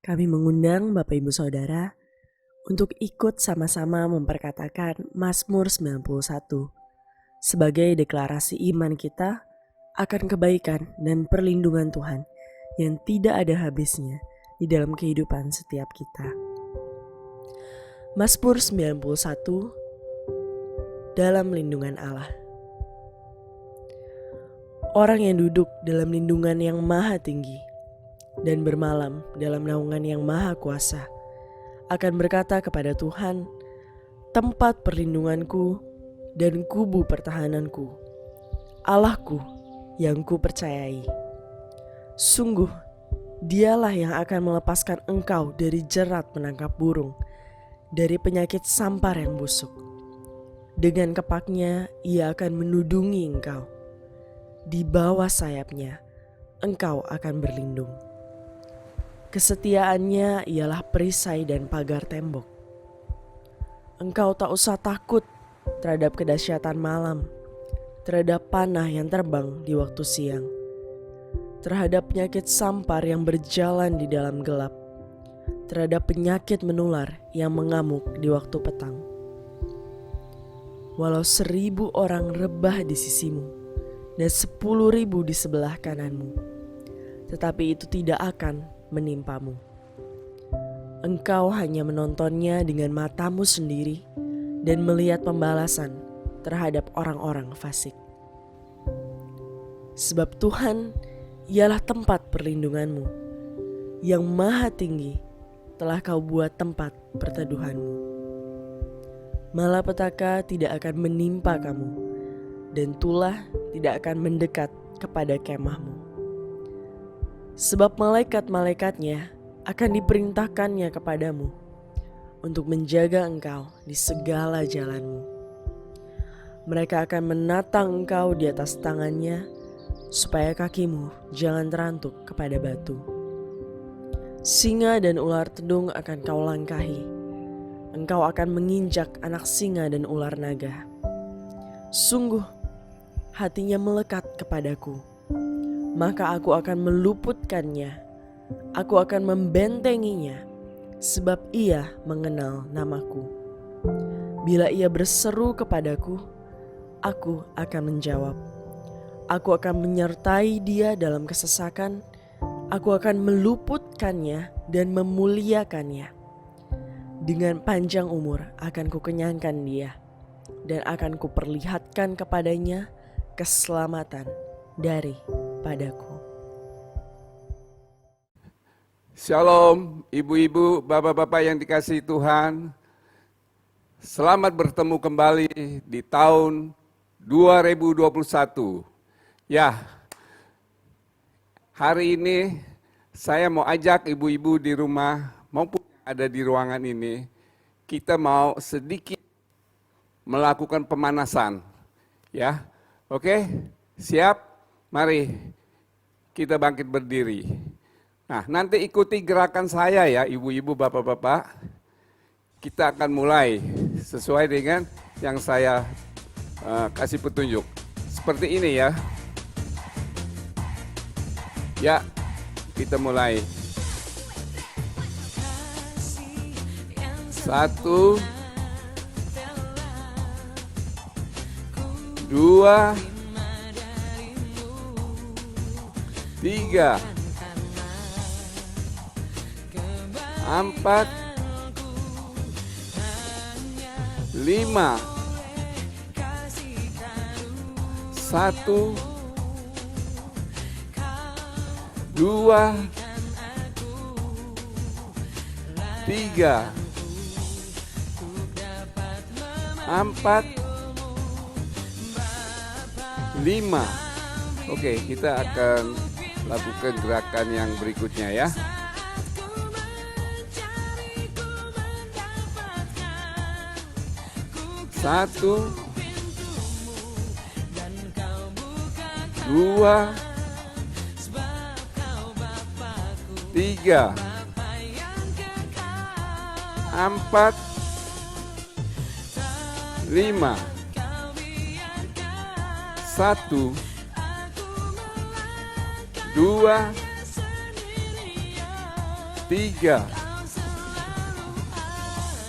Kami mengundang Bapak Ibu Saudara untuk ikut sama-sama memperkatakan Mazmur 91 sebagai deklarasi iman kita akan kebaikan dan perlindungan Tuhan yang tidak ada habisnya di dalam kehidupan setiap kita. Mazmur 91 dalam lindungan Allah. Orang yang duduk dalam lindungan yang maha tinggi dan bermalam dalam naungan yang maha kuasa akan berkata kepada Tuhan, tempat perlindunganku dan kubu pertahananku, Allahku yang ku percayai. Sungguh, dialah yang akan melepaskan engkau dari jerat menangkap burung, dari penyakit sampar yang busuk. Dengan kepaknya ia akan menudungi engkau. Di bawah sayapnya engkau akan berlindung. Kesetiaannya ialah perisai dan pagar tembok. Engkau tak usah takut terhadap kedahsyatan malam, terhadap panah yang terbang di waktu siang, terhadap penyakit sampar yang berjalan di dalam gelap, terhadap penyakit menular yang mengamuk di waktu petang. Walau 1.000 orang rebah di sisimu dan 10.000 di sebelah kananmu, tetapi itu tidak akan menimpamu. Engkau hanya menontonnya dengan matamu sendiri dan melihat pembalasan terhadap orang-orang fasik. Sebab Tuhan ialah tempat perlindunganmu, yang maha tinggi telah kau buat tempat perteduhanmu. Malapetaka tidak akan menimpa kamu, dan tulah tidak akan mendekat kepada kemahmu. Sebab malaikat-malaikatnya akan diperintahkannya kepadamu untuk menjaga engkau di segala jalanmu. Mereka akan menatang engkau di atas tangannya, supaya kakimu jangan terantuk kepada batu. Singa dan ular tedung akan kau langkahi. Engkau akan menginjak anak singa dan ular naga. Sungguh, hatinya melekat kepadaku, maka aku akan meluputkannya. Aku akan membentenginya, sebab ia mengenal namaku. Bila ia berseru kepadaku, aku akan menjawab. Aku akan menyertai dia dalam kesesakan. Aku akan meluputkannya dan memuliakannya. Dengan panjang umur akan kukenyangkan dia, dan akan kuperlihatkan kepadanya keselamatan daripadaku. Shalom, ibu-ibu, bapak-bapak yang dikasihi Tuhan. Selamat bertemu kembali di tahun 2021. Ya, hari ini saya mau ajak ibu-ibu di rumah maupun ada di ruangan ini, kita mau sedikit melakukan pemanasan. Ya, oke, siap? Mari kita bangkit berdiri. Nah, nanti ikuti gerakan saya ya, ibu-ibu, bapak-bapak. Kita akan mulai sesuai dengan yang saya kasih petunjuk. Seperti ini ya. Ya, kita mulai. 1, 2, 3, 4, 5, 1, 2, 3, 4, 5. Oke, kita akan lakukan gerakan yang berikutnya ya. Satu, 2, 3, 4, 5, 1, 2, 3,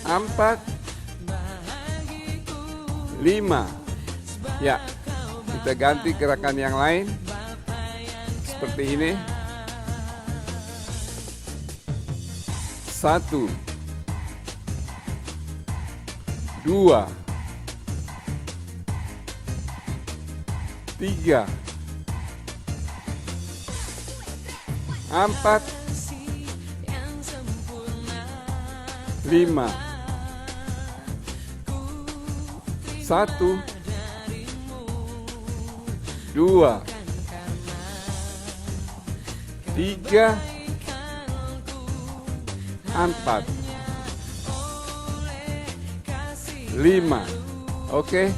4, 5. Ya, kita ganti gerakan yang lain seperti ini. 1, 2, 3, 4, 5. 1, 2, 3, 4, 5. Oke,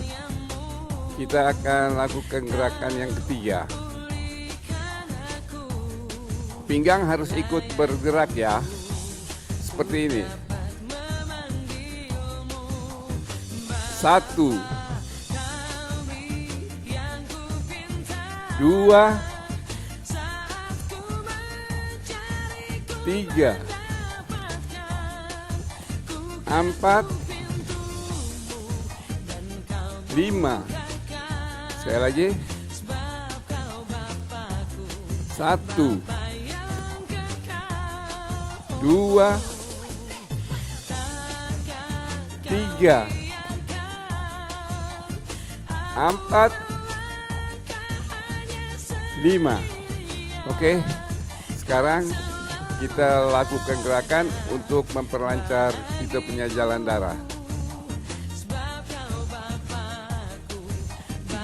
kita akan lakukan gerakan yang ketiga. Pinggang harus ikut bergerak ya, seperti ini. 1, 2, 3, 4, 5. Sekali lagi. 1, 2, 3, 4, 5. Oke, sekarang kita lakukan gerakan untuk memperlancar kita punya jalan darah.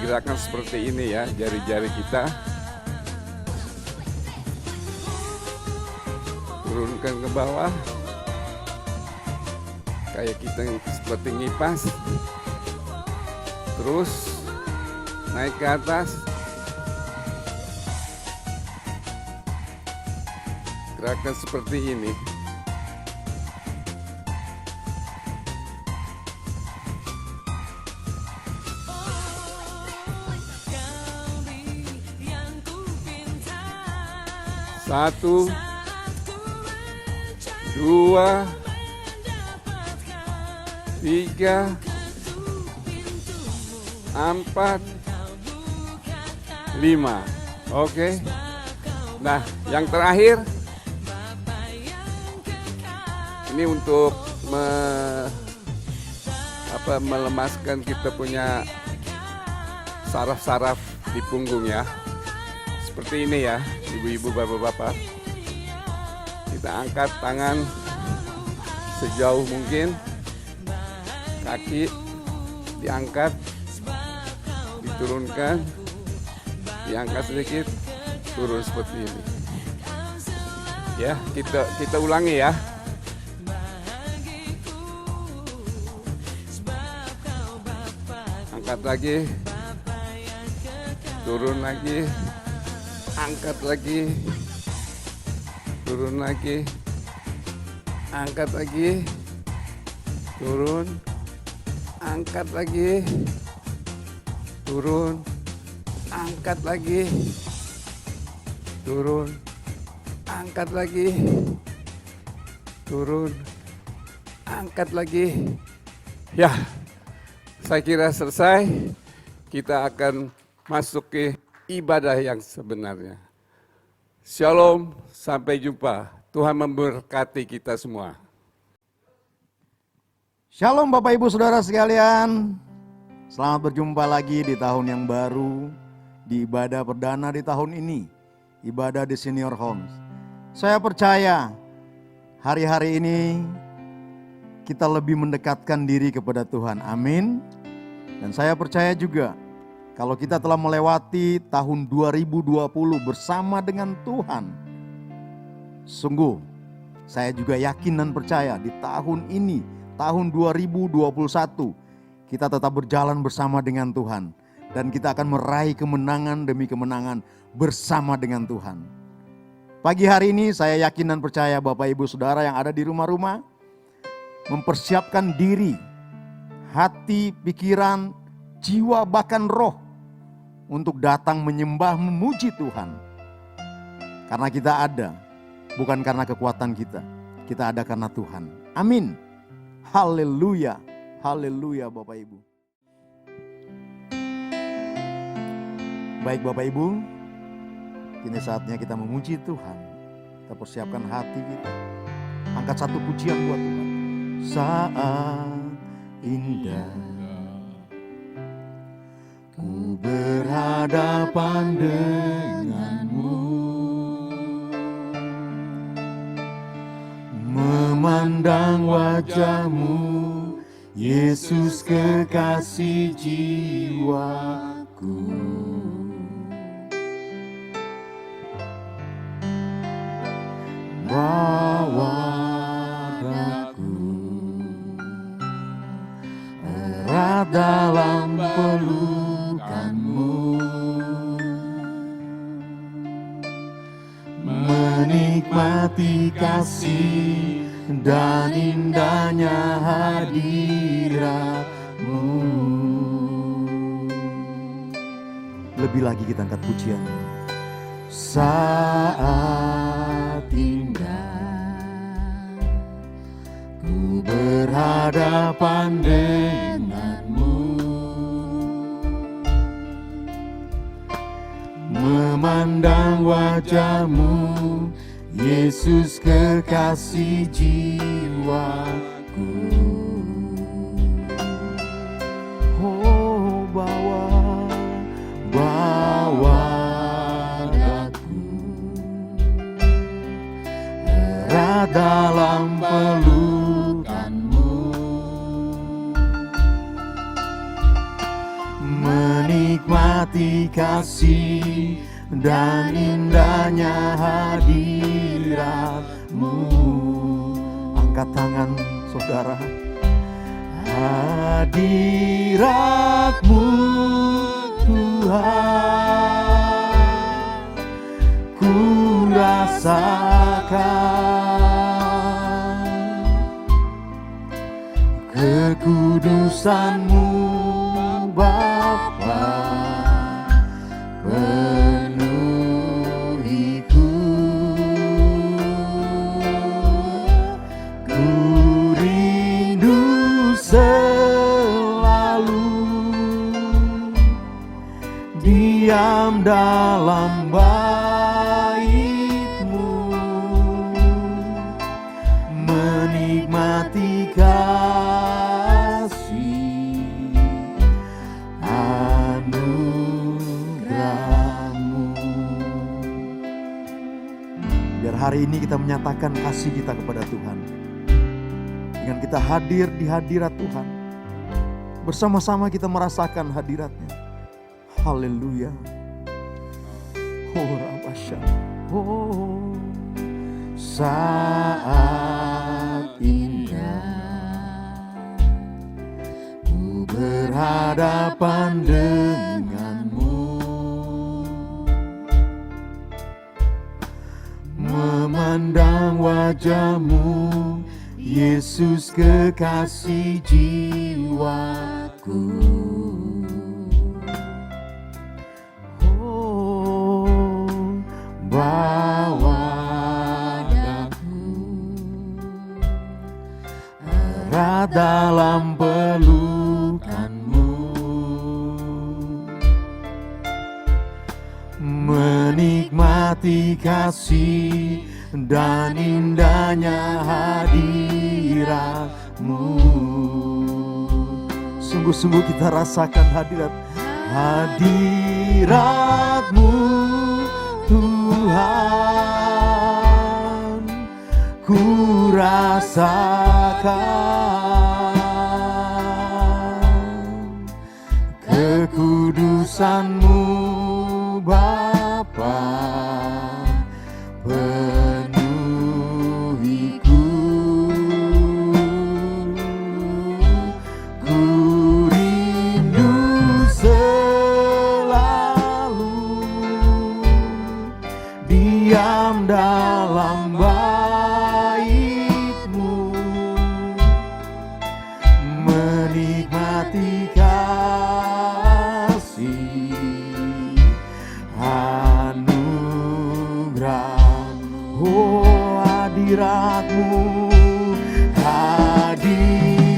Gerakan seperti ini ya, jari-jari kita turunkan ke bawah, kayak kita seperti ngipas, terus naik ke atas, gerakan seperti ini. Satu, 2, 3, 4, 5. Oke. Nah, yang terakhir ini untuk melemaskan kita punya saraf-saraf di punggung ya. Seperti ini ya, ibu-ibu, bapak-bapak. Kita angkat tangan sejauh mungkin, kaki diangkat, diturunkan, diangkat sedikit, turun seperti ini. Ya, kita ulangi ya. Angkat lagi, turun lagi, angkat lagi, turun lagi, angkat lagi, turun, angkat lagi, turun, angkat lagi, turun, angkat lagi, turun, angkat lagi. Ya, saya kira selesai. Kita akan masuk ke ibadah yang sebenarnya. Shalom, sampai jumpa. Tuhan memberkati kita semua. Shalom Bapak Ibu Saudara sekalian. Selamat berjumpa lagi di tahun yang baru, di ibadah perdana di tahun ini, ibadah di Senior Homes. Saya percaya hari-hari ini kita lebih mendekatkan diri kepada Tuhan. Amin. Dan saya percaya juga kalau kita telah melewati tahun 2020 bersama dengan Tuhan, sungguh saya juga yakin dan percaya di tahun ini, tahun 2021, kita tetap berjalan bersama dengan Tuhan. Dan kita akan meraih kemenangan demi kemenangan bersama dengan Tuhan. Pagi hari ini saya yakin dan percaya Bapak Ibu Saudara yang ada di rumah-rumah, mempersiapkan diri, hati, pikiran, jiwa, bahkan roh untuk datang menyembah, memuji Tuhan. Karena kita ada bukan karena kekuatan kita. Kita ada karena Tuhan. Amin. Haleluya. Haleluya Bapak Ibu. Baik Bapak Ibu, kini saatnya kita memuji Tuhan. Kita persiapkan hati kita. Angkat satu pujian buat Tuhan. Saat indah ku berhadapan denganmu, memandang wajahmu, Yesus kekasih jiwaku. Bawa daku erat dalam pelukanmu, menikmati kasih dan indahnya hadiratmu. Lebih lagi kita angkat pujian. Saat indah ku berhadapan denganmu, memandang wajahmu, Yesus kekasih jiwaku. Oh bawa daku erat dalam pelukanmu, menikmati kasih dan indahnya hadiratmu. Angkat tangan saudara. Hadiratmu Tuhan ku rasakan, kekudusan-Mu Bapa penuhiku. Ku rindu selalu diam dalam bait-Mu, menikmati kasih anugerah-Mu. Biar hari ini kita menyatakan kasih kita kepada Tuhan dengan kita hadir di hadirat Tuhan. Bersama-sama kita merasakan hadirat-Nya. Haleluya. Oh Rabasha. Oh saat indah ku berhadapan denganmu, memandang wajah-Mu, Yesus kekasih jiwaku. Bawa daku erat dalam pelukan-Mu, menikmati kasih dan indahnya hadirat-Mu. Sungguh-sungguh kita rasakan hadirat-Mu Tuhan, ku rasakan kekudusan-Mu Bapa penuhiku. Ku rindu diam dalam bait-Mu, menikmati kasih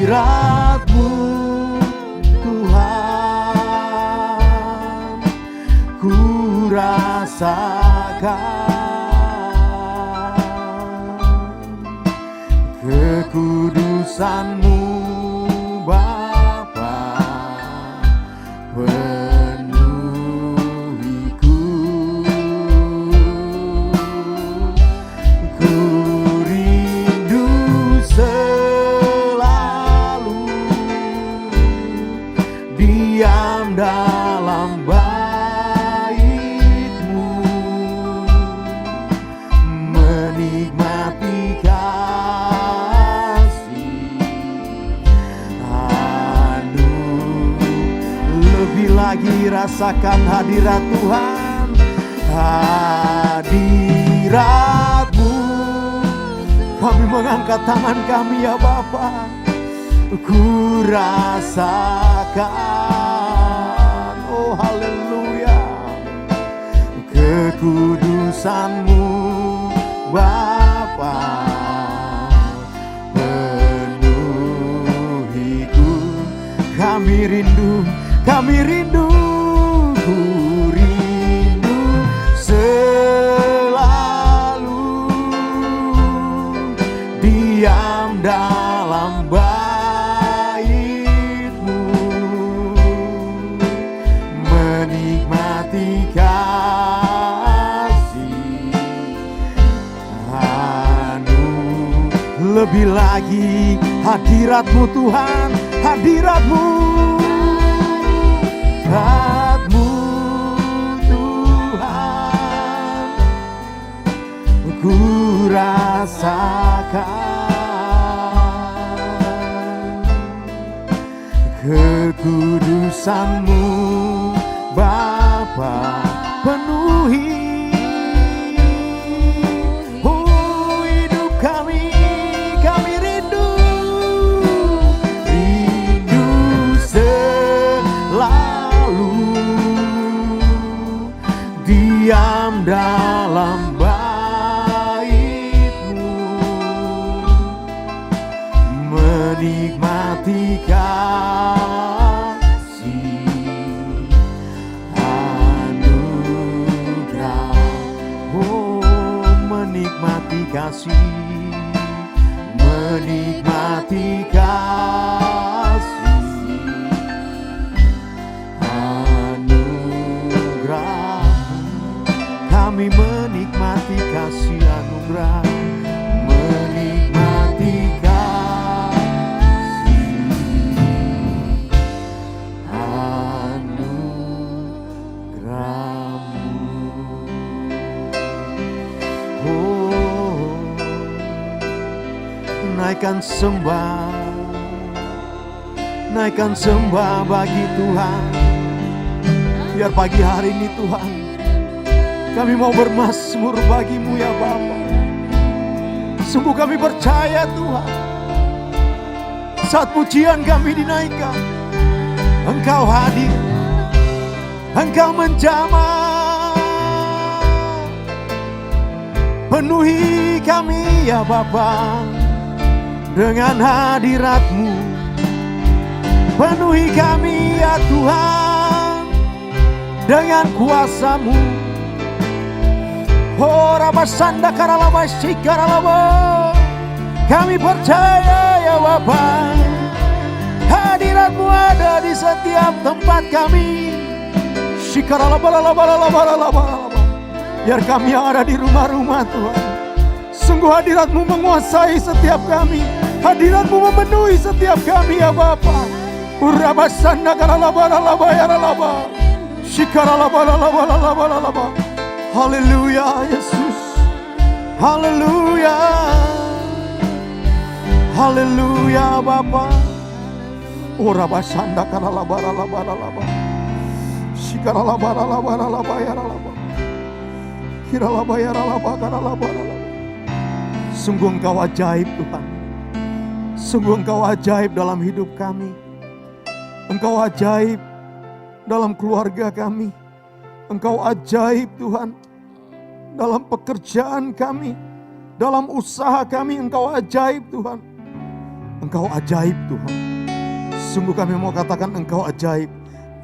hadirat-Mu Tuhan, ku rasakan kekudusan-Mu Bapa, penuhiku. Ku rindu selalu diam dalam bait-Mu, menikmati kasih lebih lagi rasakan hadirat Tuhan, hadirat-Mu. Kami mengangkat tangan kami ya Bapa, ku rasakan, oh haleluya, kekudusan-Mu Bapa, penuhiku. Kami rindu, ku rindu selalu diam dalam bait-Mu, menikmati kasih lebih lagi hadirat-Mu Tuhan, hadirat-Mu Tuhan, ku rasakan kekudusan-Mu Bapa, penuhi hidup kami rindu selalu diam dalam bait-Mu, menikmati kasih anugerah, oh menikmati kasih, menikmati kasih anugerah. Kami menikmati kasih anugerah, menikmati kasih anugerah-Mu. Oh, naikkan sembah bagi Tuhan. Biar pagi hari ini Tuhan, kami mau bermazmur bagi-Mu ya Bapa. Sungguh kami percaya Tuhan, saat pujian kami dinaikkan, Engkau hadir, Engkau menjamah. Penuhi kami ya Bapa dengan hadirat-Mu, penuhi kami ya Tuhan dengan kuasa-Mu. Oh Rabasanda Karalaba Sikaralaba, kami percaya ya Bapa, hadirat-Mu ada di setiap tempat kami. Sikaralaba, biar kami yang ada di rumah-rumah Tuhan, sungguh hadirat-Mu menguasai setiap kami, hadirat-Mu memenuhi setiap kami ya Bapa. Urabasanda Karalaba ya Ralaba, Sikaralaba. Haleluya Yesus, haleluya, haleluya Bapa. Ora basanda karalaba, sikaralaba ya ralaba, kiralaba ya ralaba. Sungguh Engkau ajaib Tuhan, sungguh Engkau ajaib dalam hidup kami, Engkau ajaib dalam keluarga kami, Engkau ajaib Tuhan dalam pekerjaan kami, Dalam usaha kami Engkau ajaib Tuhan. Engkau ajaib Tuhan. Sungguh kami mau katakan Engkau ajaib.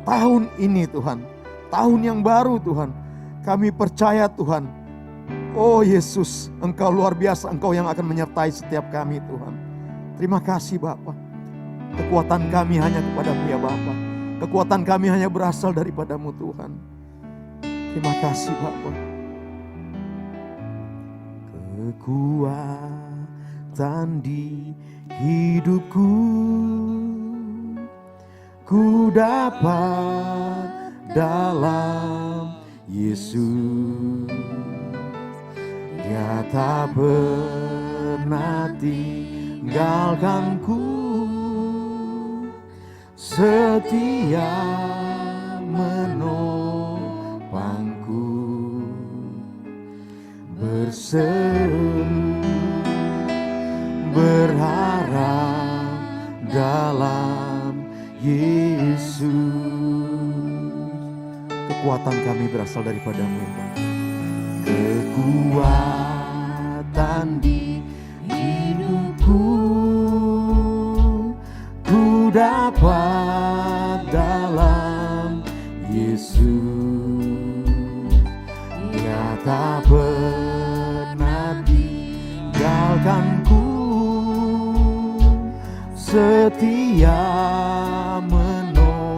Tahun ini Tuhan, tahun yang baru Tuhan, kami percaya Tuhan. Oh Yesus, Engkau luar biasa, Engkau yang akan menyertai setiap kami Tuhan. Terima kasih Bapa. Kekuatan kami hanya kepada-Mu ya Bapa. Kekuatan kami hanya berasal daripada-Mu Tuhan. Terima kasih Bapa. Kekuatan di hidupku ku dapat dalam Yesus. Dia tak pernah tinggalkanku, setia menopangku, berseru berharap dalam Yesus. Kekuatan kami berasal daripada-Mu. Kekuatan di hidupku ku dapat dalam Yesus. Dia tak pernah tinggalkanku, setia menopangku,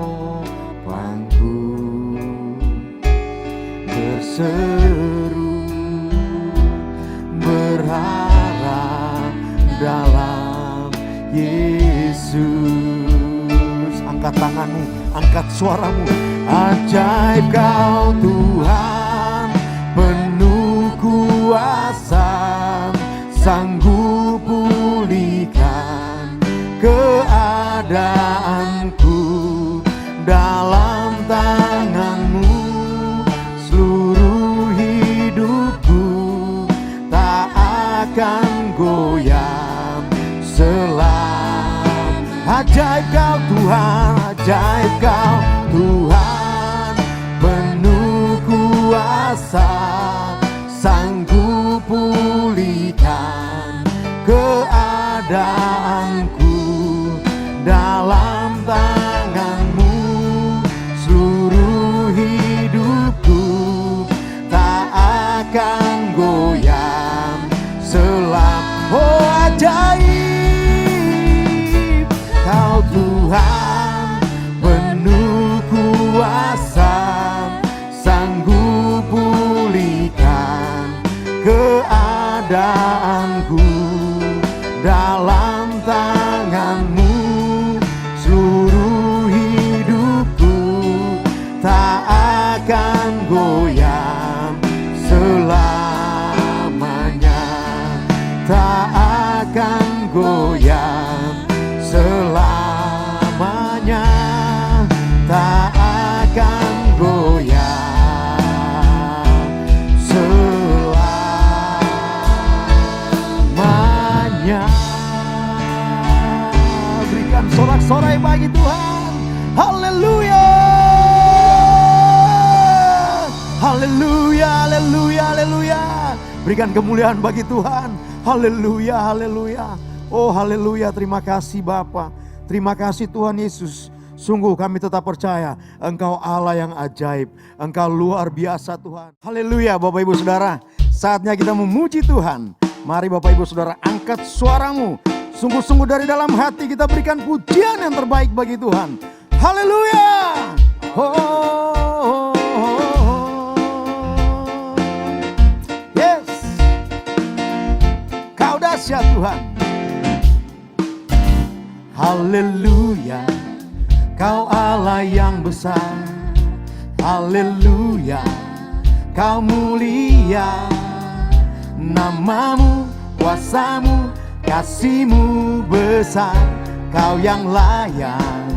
berseru berharap dalam Yesus. Angkat tanganmu, angkat suaramu. Ajaib Kau Tuhan, penuh kuasa, sanggup pulihkan keadaanku. Dalam tangan-Mu seluruh hidupku tak akan goyang selam. Ajaib Kau Tuhan, ajaib Kau Tuhan, penuh kuasa, sanggup pulihkan keadaanku. Dalam tangan-Mu seluruh hidupku tak akan goyang selam. Oh ajaib Kau Tuhan, penuh kuasa, sanggup pulihkan keadaanku. Dalam tangan-Mu seluruh hidupku tak akan goyang selamanya, tak akan goyang selamanya, tak akan goyang selamanya. Berikan sorak-sorai bagi Tuhan. Haleluya, haleluya, haleluya, haleluya. Berikan kemuliaan bagi Tuhan. Haleluya, haleluya. Oh haleluya, terima kasih Bapa. Terima kasih Tuhan Yesus. Sungguh kami tetap percaya Engkau Allah yang ajaib. Engkau luar biasa Tuhan. Haleluya Bapak Ibu Saudara. Saatnya kita memuji Tuhan. Mari Bapak Ibu Saudara angkat suaramu. Sungguh-sungguh dari dalam hati kita berikan pujian yang terbaik bagi Tuhan. Haleluya. Oh. Yes. Kau dahsyat Tuhan. Haleluya. Kau Allah yang besar. Haleluya. Kau mulia. Namamu, kuasamu, kasih-Mu besar. Kau yang layak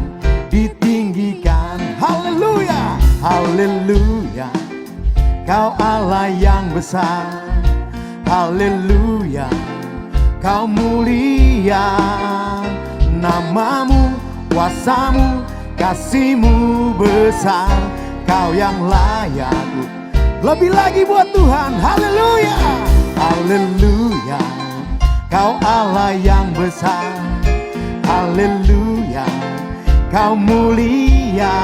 ditinggikan. Haleluya, haleluya. Kau Allah yang besar. Haleluya. Kau mulia. Namamu, kuasamu, kasih-Mu besar. Kau yang layak. Lebih lagi buat Tuhan. Haleluya. Haleluya, Kau Allah yang besar. Haleluya, Kau mulia.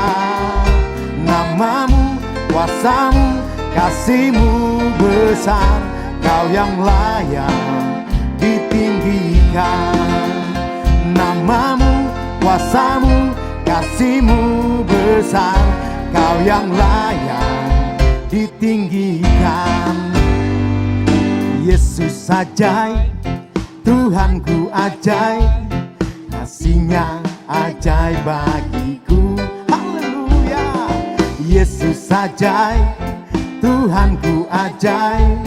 Namamu, kuasamu, kasih-Mu besar. Kau yang layak ditinggikan. Namamu, kuasamu, kasih-Mu besar. Kau yang layak ditinggikan. Yesus ajaib, Tuhanku ajaib, kasih-Nya ajaib bagiku. Haleluya. Yesus ajaib, Tuhanku ajaib,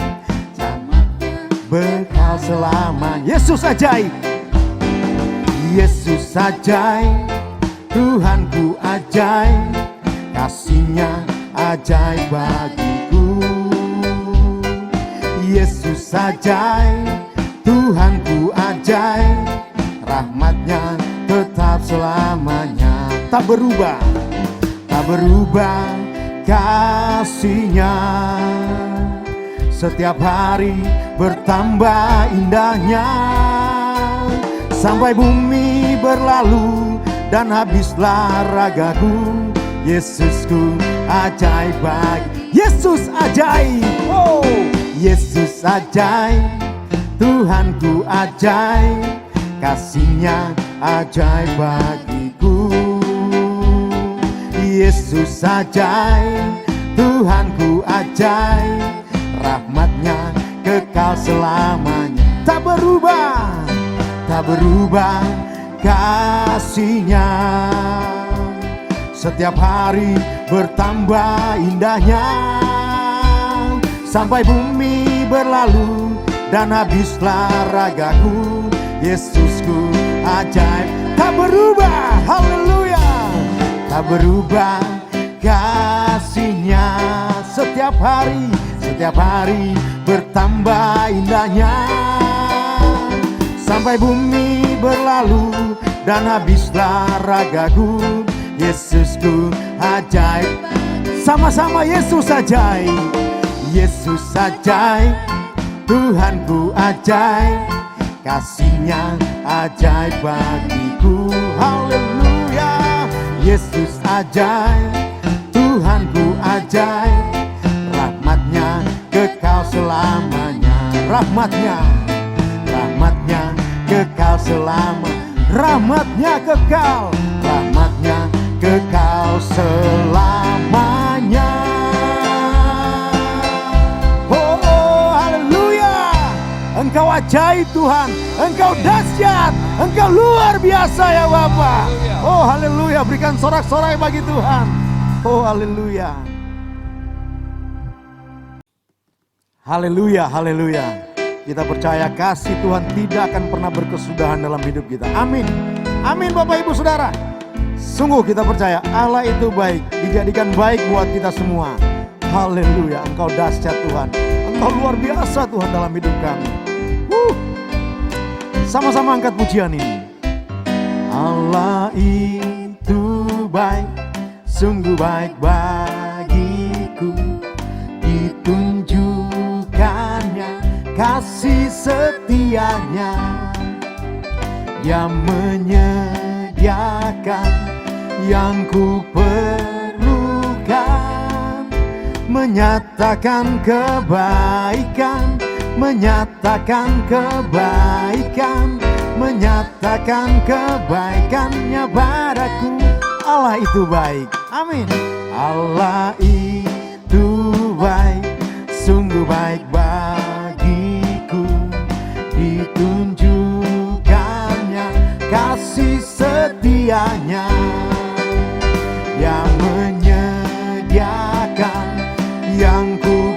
bekal selamanya. Yesus ajaib, Yesus ajaib, Tuhanku ajaib, kasih-Nya ajaib bagiku. Yesus ajaib, Tuhanku ajaib, rahmat-Nya tetap selamanya. Tak berubah, tak berubah kasih-Nya. Setiap hari bertambah indahnya, sampai bumi berlalu dan habislah ragaku. Yesusku ajaib bagi, Yesus ajaib, oh Yesus ajaib, Tuhanku ajaib, kasih-Nya ajaib bagiku. Yesus ajaib, Tuhanku ajaib, rahmat-Nya kekal selamanya. Tak berubah, tak berubah kasih-Nya. Setiap hari bertambah indahnya, sampai bumi berlalu dan habislah ragaku. Yesusku ajaib, tak berubah, haleluya. Tak berubah kasih-Nya. Setiap hari bertambah indahnya, sampai bumi berlalu dan habislah ragaku. Yesusku ajaib, sama-sama Yesus ajaib. Yesus ajaib, Tuhanku ajaib, kasih-Nya ajaib bagiku. Haleluya. Yesus ajaib, Tuhanku ajaib, rahmat-Nya kekal selamanya. Rahmat-Nya, rahmat-Nya kekal selamanya. Rahmat-Nya kekal, rahmat-Nya kekal selamanya. Oh, oh, haleluya. Engkau ajaib Tuhan, Engkau dahsyat, Engkau luar biasa ya Bapa. Oh haleluya, berikan sorak-sorai bagi Tuhan. Oh haleluya. Haleluya, haleluya. Kita percaya kasih Tuhan tidak akan pernah berkesudahan dalam hidup kita. Amin. Amin Bapak Ibu Saudara. Sungguh kita percaya Allah itu baik, dijadikan baik buat kita semua. Haleluya, Engkau dahsyat Tuhan, Engkau luar biasa Tuhan dalam hidup kami. Sama-sama angkat pujian ini. Allah itu baik, sungguh baik bagiku, ditunjukkannya kasih setianya, Dia menyediakan yang ku perlukan, menyatakan kebaikan, menyatakan kebaikan, menyatakan kebaikannya padaku. Allah itu baik, amin. Allah itu baik, sungguh baik bagiku, ditunjukkannya kasih setianya, yang menyediakan yang ku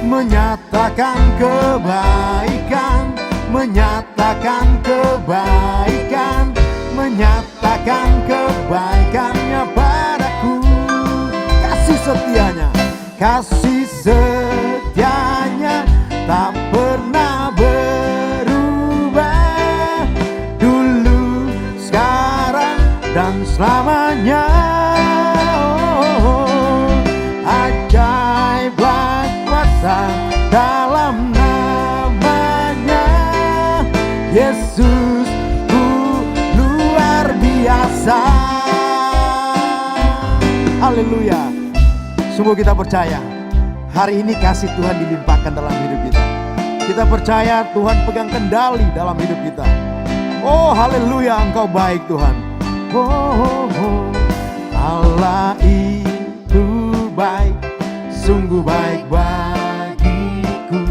menyatakan kebaikan, menyatakan kebaikan, menyatakan kebaikannya padaku. Kasih setianya, kasih setianya tak pernah berubah, dulu, sekarang, dan selamanya. Oh, ajaib baik Yesusku luar biasa. Haleluya. Sungguh kita percaya hari ini kasih Tuhan dilimpahkan dalam hidup kita. Kita percaya Tuhan pegang kendali dalam hidup kita. Oh haleluya, Engkau baik Tuhan. Allah itu baik, sungguh baik bagiku.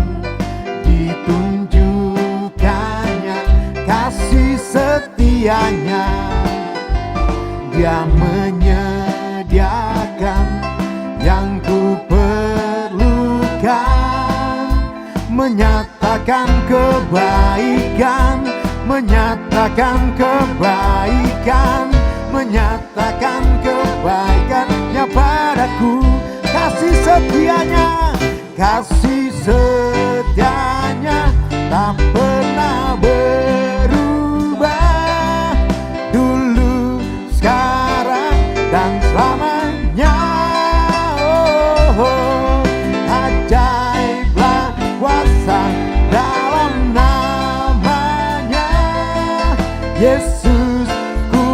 Ditunjukkannya kasih setianya. Dia menyediakan yang ku perlukan, menyatakan kebaikan, menyatakan kebaikan, menyatakan kebaikannya padaku. Kasih setianya, kasih setianya tak pernah berubah. Dulu, sekarang, dan selamanya. Oh, ajaiblah kuasa dalam namanya. Yesusku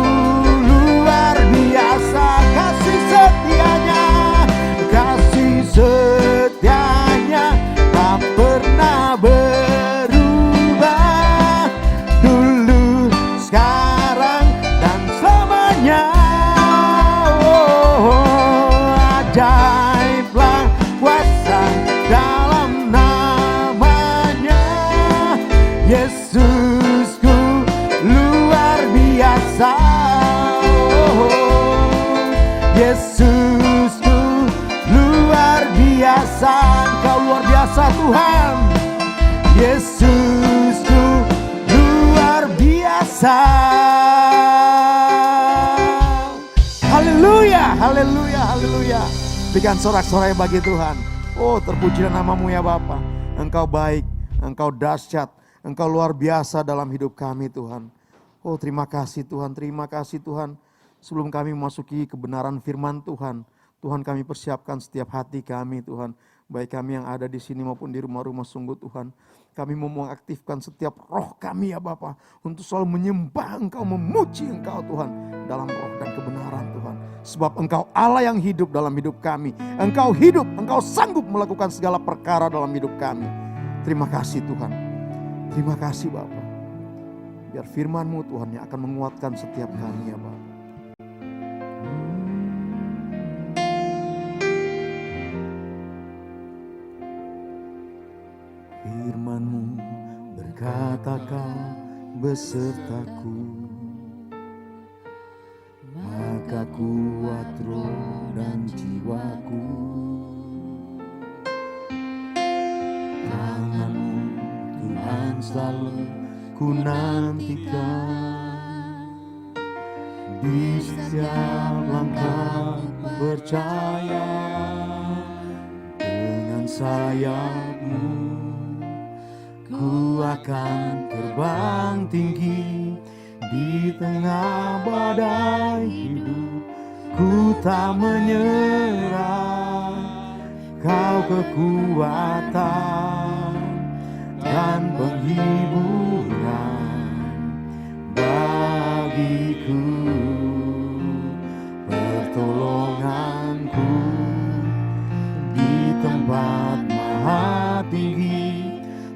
luar biasa. Kasih setianya, kasih setianya tak pernah berubah. Dulu, sekarang, dan selamanya. Oh, ajaiblah kuasa dalam namanya. Yesusku luar biasa. Oh, Yesusku luar biasa. Engkau luar biasa Tuhan. Yesusku luar biasa. Haleluya, haleluya, haleluya. Berikan sorak-sorai bagi Tuhan. Oh, terpujilah namamu ya Bapa. Engkau baik, Engkau dahsyat, Engkau luar biasa dalam hidup kami Tuhan. Oh, terima kasih Tuhan, terima kasih Tuhan. Sebelum kami memasuki kebenaran firman Tuhan, Tuhan kami persiapkan setiap hati kami Tuhan. Baik kami yang ada di sini maupun di rumah-rumah, sungguh Tuhan. Kami mau mengaktifkan setiap roh kami ya Bapa, untuk selalu menyembah Engkau, memuji Engkau Tuhan, dalam roh dan kebenaran Tuhan. Sebab Engkau Allah yang hidup dalam hidup kami. Engkau hidup, Engkau sanggup melakukan segala perkara dalam hidup kami. Terima kasih Tuhan. Terima kasih Bapa. Biar firman-Mu Tuhan yang akan menguatkan setiap kami ya Bapa. Firman-Mu berkata Kau besertaku, maka kuat roh dan jiwaku. Tangan-Mu Tuhan selalu ku nantikan, di setiap langkah percaya. Dengan sayap-Mu ku akan terbang tinggi, di tengah badai hidup ku tak menyerah. Kau kekuatan dan penghiburan bagiku, pertolonganku di tempat maha tinggi.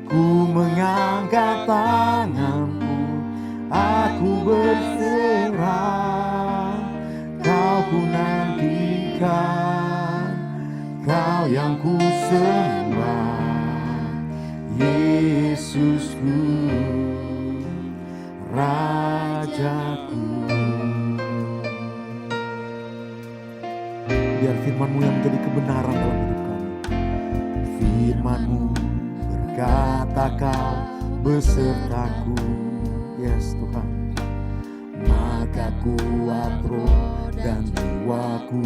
Ku mengangkat tanganku, aku berserah. Kau ku nantikan, Kau yang ku sembah. Yesusku, Rajaku. Biar firman-Mu yang menjadi kebenaran dalam hidup kami. Firman-Mu berkata Kau besertaku. Yes Tuhan. Maka kuat roh dan jiwaku.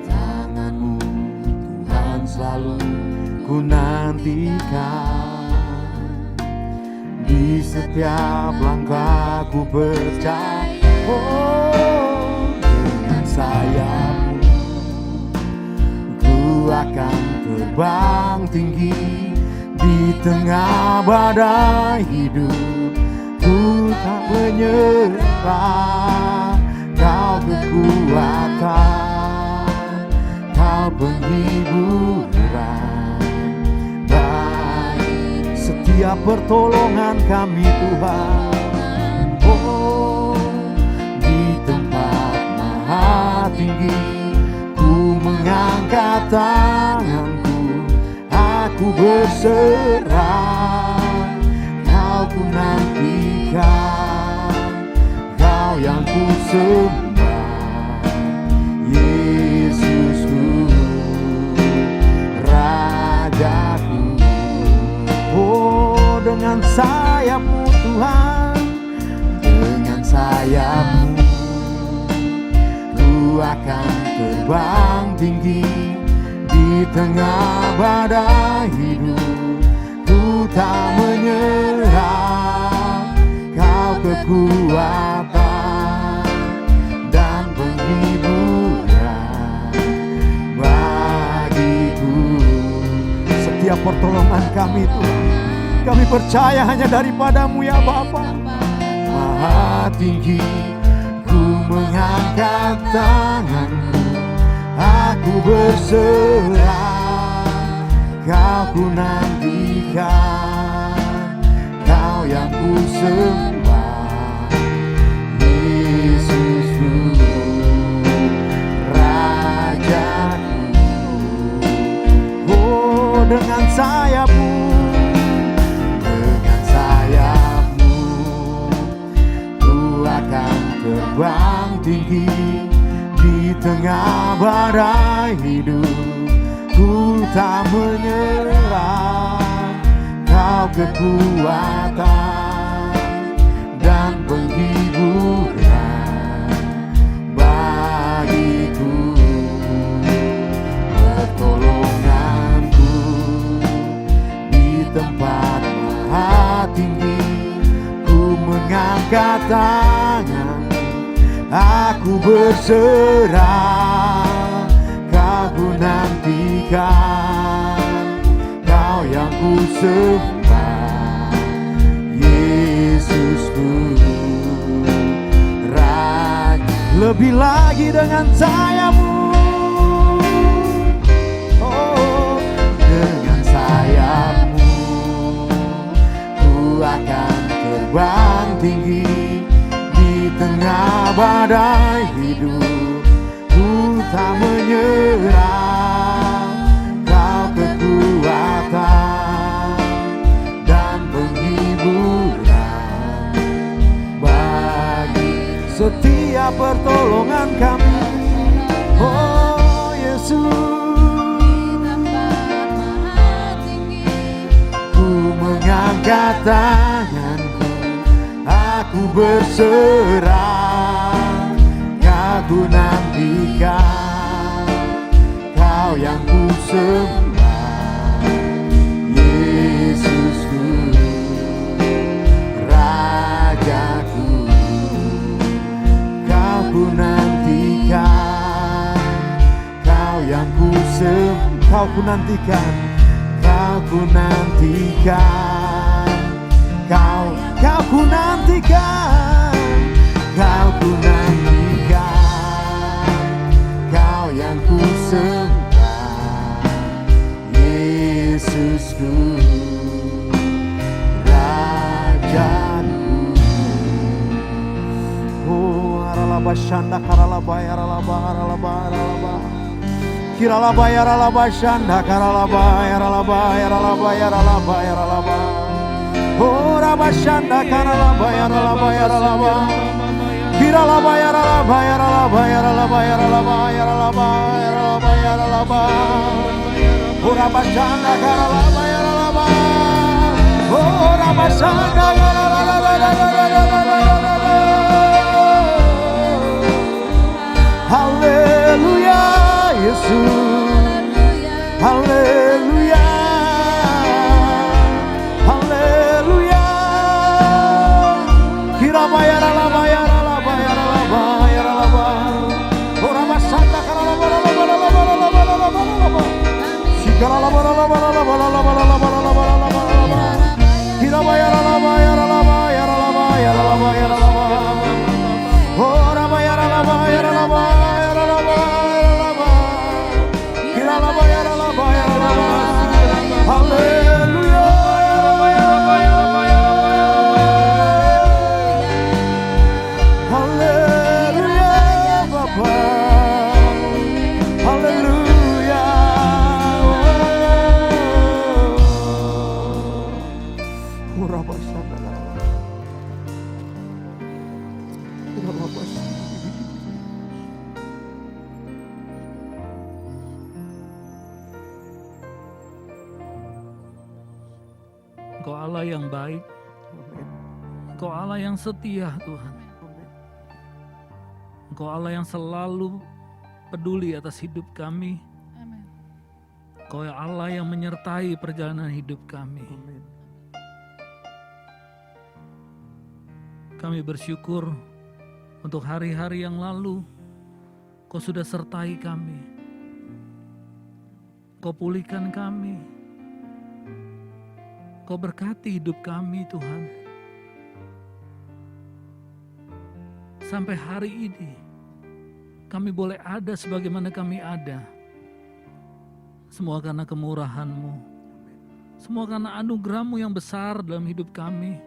Tangan-Mu Tuhan selalu ku nantikan, di setiap langkahku percaya. Oh, dengan sayap-Mu ku akan terbang tinggi, Di tengah badai hidup ku tak menyerah. Kau kekuatan, Kau penghiburan bagi setiap pertolongan kami Tuhan. Oh, di tempat maha tinggi ku mengangkat tanganku, aku berserah. Kau ku nantikan, Kau yang ku sembah, Yesusku, Rajaku. Oh, dengan sayap-Mu Tuhan, dengan sayap-Mu ku akan terbang tinggi. Di tengah badai hidup ku tak menyerah. Kau kekuatan dan penghiburan bagiku. Setiap pertolongan kami Tuhan, kami percaya hanya daripada-Mu ya Bapa. Maha tinggi ku mengangkat tanganku, aku berserah. Kau ku nantikan, Kau yang ku sembah, Yesusku, Rajaku. Oh, dengan sayap-Mu, dengan sayap-Mu ku akan terbang tinggi. Di tengah badai hidup ku tak menyerah. Kau kekuatan dan penghiburan bagiku. Pertolonganku di tempat maha tinggi, ku mengangkat tangan, aku berserah. Kau ku nantikan, Kau yang ku sembah, Yesusku, Raja. Lebih lagi dengan sayap-Mu, oh, dengan sayap-Mu ku akan terbang tinggi. Di tengah badai hidup ku tak menyerah. Kau kekuatan dan penghiburan bagi setiap pertolongan kami. Oh Yesus, ku mengangkat tanganku, aku berserah. Kau ku nantikan, Kau yang ku sembah, Yesusku, Rajaku. Kau ku nantikan, Kau yang ku sembah. Kau ku nantikan, Kau ku nantikan, Kau ku nantikan, Kau ku nantikan, Kau yang ku sembah, Yesusku, Rajaku. Oh, aralaba shanda karalaba aralaba aralaba aralaba. Kiralaba aralaba shanda karalaba aralaba aralaba aralaba aralaba. Oh, rabashanda karalaba aralaba aralaba. Kiralaba aralaba aralaba aralaba aralaba aralaba aralaba aralaba. Oh, rabashanda karalaba aralaba. Oh, rabashanda haleluya Yesus, haleluya, haleluya. Kirabaya ralabaya ralabaya ralabaya ralaba. Ora basanda karalaba ralaba ralaba ralaba ralaba ralaba. Shikaralaba ralaba ralaba ralaba ralaba ralaba ralaba. Engkau Allah yang baik, Engkau Allah yang setia Tuhan. Engkau Allah yang selalu peduli atas hidup kami. Amin. Engkau Allah yang menyertai perjalanan hidup kami. Kami bersyukur untuk hari-hari yang lalu Kau sudah sertai kami. Kau pulihkan kami. Kau berkati hidup kami Tuhan. Sampai hari ini kami boleh ada sebagaimana kami ada. Semua karena kemurahan-Mu. Semua karena anugerah-Mu yang besar dalam hidup kami.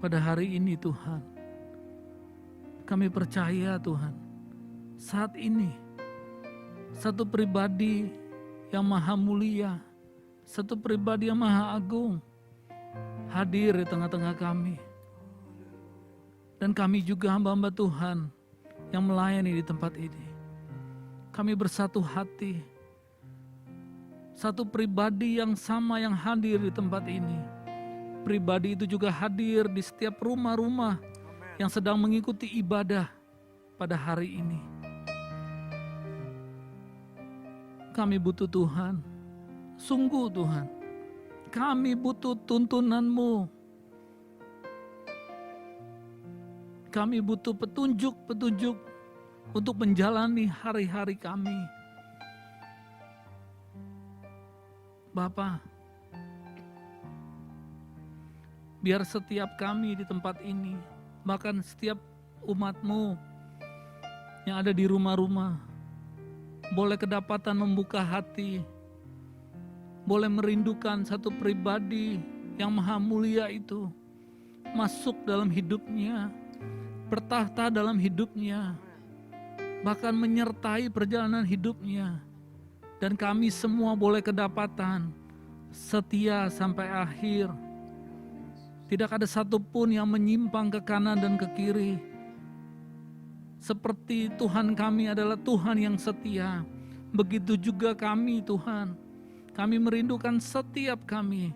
Pada hari ini Tuhan, kami percaya Tuhan, saat ini satu pribadi yang maha mulia, satu pribadi yang maha agung hadir di tengah-tengah kami. Dan kami juga hamba-hamba Tuhan yang melayani di tempat ini. Kami bersatu hati, satu pribadi yang sama yang hadir di tempat ini. Pribadi itu juga hadir di setiap rumah-rumah yang sedang mengikuti ibadah pada hari ini. Kami butuh Tuhan, sungguh Tuhan, kami butuh tuntunan-Mu. Kami butuh petunjuk-petunjuk untuk menjalani hari-hari kami. Bapa, biar setiap kami di tempat ini, bahkan setiap umat-Mu yang ada di rumah-rumah, boleh kedapatan membuka hati, boleh merindukan satu pribadi yang maha mulia itu, masuk dalam hidupnya, bertahta dalam hidupnya, bahkan menyertai perjalanan hidupnya. Dan kami semua boleh kedapatan setia sampai akhir. Tidak ada satupun yang menyimpang ke kanan dan ke kiri. Seperti Tuhan kami adalah Tuhan yang setia, begitu juga kami Tuhan. Kami merindukan setiap kami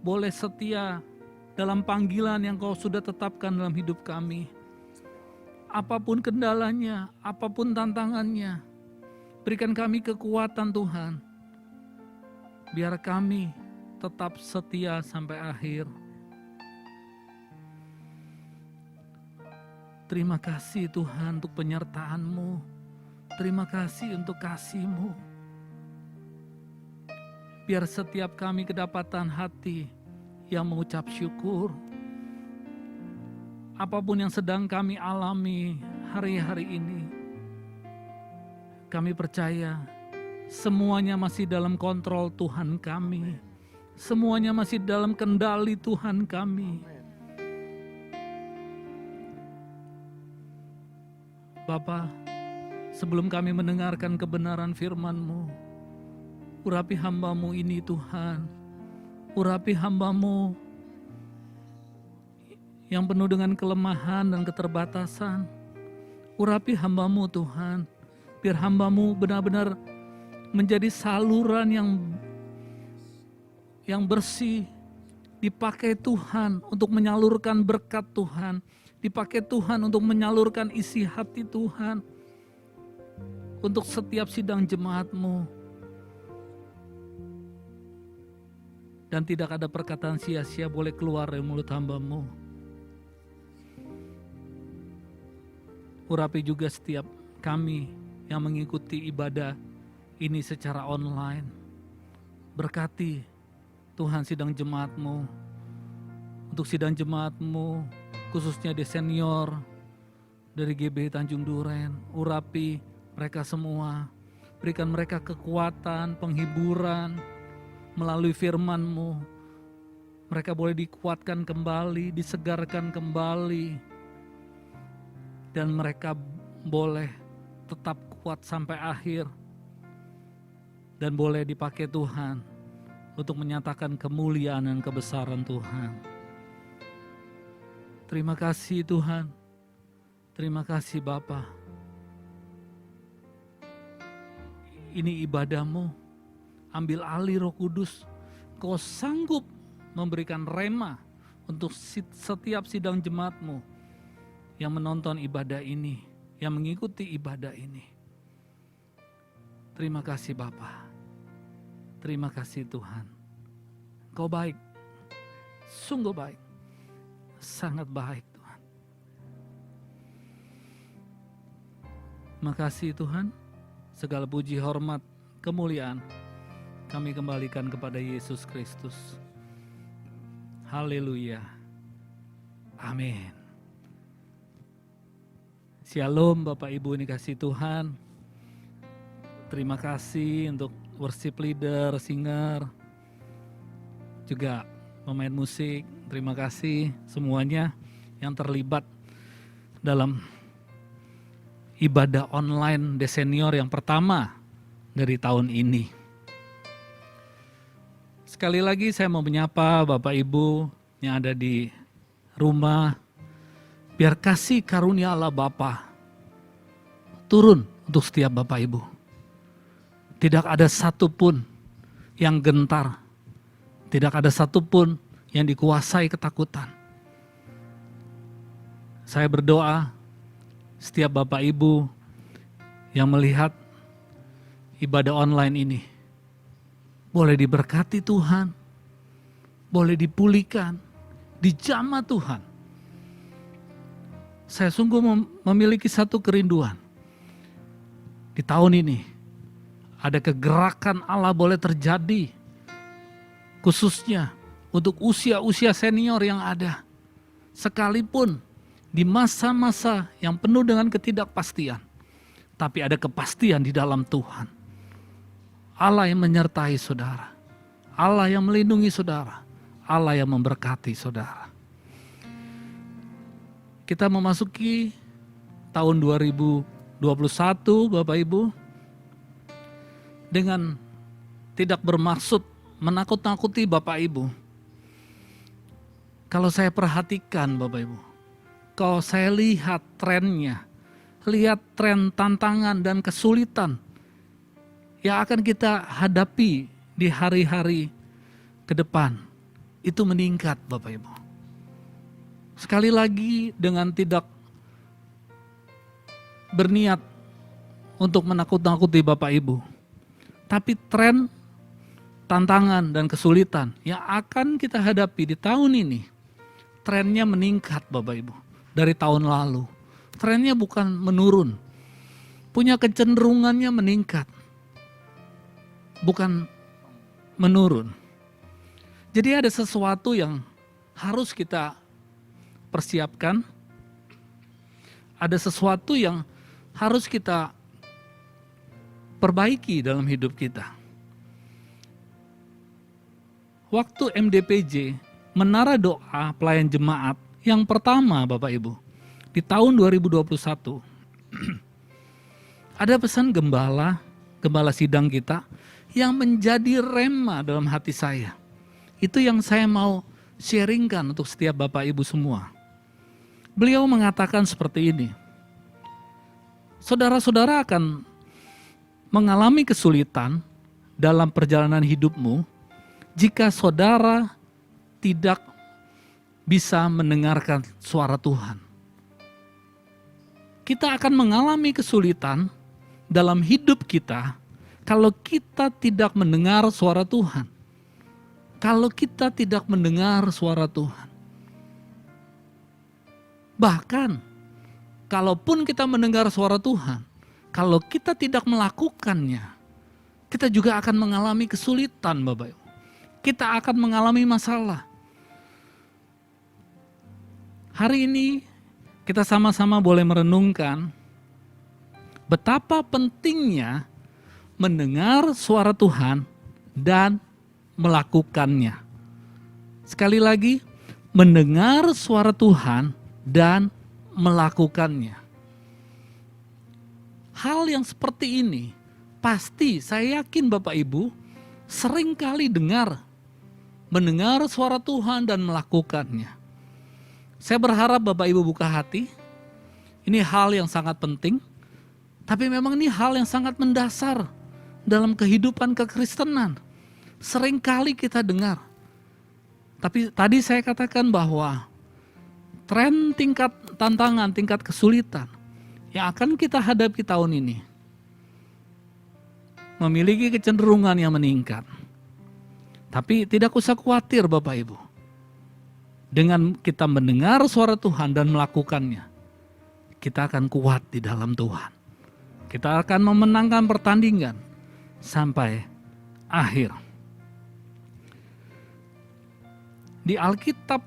boleh setia dalam panggilan yang Kau sudah tetapkan dalam hidup kami. Apapun kendalanya, apapun tantangannya, berikan kami kekuatan Tuhan, biar kami tetap setia sampai akhir. Terima kasih Tuhan untuk penyertaan-Mu. Terima kasih untuk kasih-Mu. Biar setiap kami kedapatan hati yang mengucap syukur. Apapun yang sedang kami alami hari-hari ini, kami percaya semuanya masih dalam kontrol Tuhan kami. Semuanya masih dalam kendali Tuhan kami. Bapa, sebelum kami mendengarkan kebenaran firman-Mu, urapi hamba-Mu ini Tuhan. Urapi hamba-Mu yang penuh dengan kelemahan dan keterbatasan. Urapi hamba-Mu Tuhan, biar hamba-Mu benar-benar menjadi saluran yang bersih, dipakai Tuhan untuk menyalurkan berkat Tuhan, dipakai Tuhan untuk menyalurkan isi hati Tuhan untuk setiap sidang jemaat-Mu. Dan tidak ada perkataan sia-sia boleh keluar dari mulut hamba-Mu. Urapi juga setiap kami yang mengikuti ibadah ini secara online. Berkati Tuhan sidang jemaat-Mu. Untuk sidang jemaat-Mu, khususnya di senior dari GB Tanjung Duren, urapi mereka semua, berikan mereka kekuatan, penghiburan melalui firman-Mu. Mereka boleh dikuatkan kembali, disegarkan kembali, dan mereka boleh tetap kuat sampai akhir, dan boleh dipakai Tuhan untuk menyatakan kemuliaan dan kebesaran Tuhan. Terima kasih Tuhan. Terima kasih Bapa. Ini ibadah-Mu. Ambil alih Roh Kudus. Kau sanggup memberikan rema untuk setiap sidang jemaatmu yang menonton ibadah ini, yang mengikuti ibadah ini. Terima kasih Bapa. Terima kasih Tuhan. Kau baik, sungguh baik, sangat baik Tuhan. Makasih Tuhan, segala puji, hormat, kemuliaan kami kembalikan kepada Yesus Kristus. Haleluya. Amin. Shalom Bapak Ibu ini kasih Tuhan. Terima kasih untuk worship leader, singer, juga pemain musik. Terima kasih semuanya yang terlibat dalam ibadah online Desenior yang pertama dari tahun ini. Sekali lagi saya mau menyapa Bapak Ibu yang ada di rumah. Biar kasih karunia Allah Bapa turun untuk setiap Bapak Ibu. Tidak ada satupun yang gentar. Tidak ada satupun yang dikuasai ketakutan. Saya berdoa setiap Bapak Ibu yang melihat ibadah online ini boleh diberkati Tuhan, boleh dipulihkan, dijamah Tuhan. Saya sungguh memiliki satu kerinduan. Di tahun ini, ada kegerakan Allah boleh terjadi, khususnya untuk usia-usia senior yang ada. Sekalipun di masa-masa yang penuh dengan ketidakpastian, tapi ada kepastian di dalam Tuhan. Allah yang menyertai saudara, Allah yang melindungi saudara, Allah yang memberkati saudara. Kita memasuki tahun 2021 Bapak Ibu dengan tidak bermaksud menakut-nakuti Bapak Ibu. Kalau saya perhatikan Bapak Ibu, kalau saya lihat trennya, lihat tren tantangan dan kesulitan yang akan kita hadapi di hari-hari ke depan, itu meningkat Bapak Ibu. Sekali lagi dengan tidak berniat untuk menakut-nakuti Bapak Ibu, tapi tren, tantangan dan kesulitan yang akan kita hadapi di tahun ini, trennya meningkat Bapak Ibu dari tahun lalu. Trennya bukan menurun, punya kecenderungannya meningkat, bukan menurun. Jadi ada sesuatu yang harus kita persiapkan, ada sesuatu yang harus kita perbaiki dalam hidup kita. Waktu MDPJ, Menara Doa Pelayan Jemaat yang pertama Bapak Ibu, di tahun 2021, ada pesan gembala sidang kita yang menjadi rema dalam hati saya. Itu yang saya mau sharingkan untuk setiap Bapak Ibu semua. Beliau mengatakan seperti ini, saudara-saudara akan mengalami kesulitan dalam perjalanan hidupmu jika saudara tidak bisa mendengarkan suara Tuhan. Kita akan mengalami kesulitan dalam hidup kita kalau kita tidak mendengar suara Tuhan. Kalau kita tidak mendengar suara Tuhan. Bahkan, kalaupun kita mendengar suara Tuhan, kalau kita tidak melakukannya, kita juga akan mengalami kesulitan Bapak Ibu. Kita akan mengalami masalah. Hari ini kita sama-sama boleh merenungkan betapa pentingnya mendengar suara Tuhan dan melakukannya. Sekali lagi, mendengar suara Tuhan dan melakukannya. Hal yang seperti ini pasti saya yakin Bapak Ibu sering kali mendengar suara Tuhan dan melakukannya. Saya berharap Bapak Ibu buka hati. Ini hal yang sangat penting, tapi memang ini hal yang sangat mendasar dalam kehidupan kekristenan. Seringkali kita dengar. Tapi tadi saya katakan bahwa tren tingkat tantangan, tingkat kesulitan yang akan kita hadapi tahun ini memiliki kecenderungan yang meningkat. Tapi tidak usah khawatir Bapak Ibu. Dengan kita mendengar suara Tuhan dan melakukannya, kita akan kuat di dalam Tuhan. Kita akan memenangkan pertandingan sampai akhir. Di Alkitab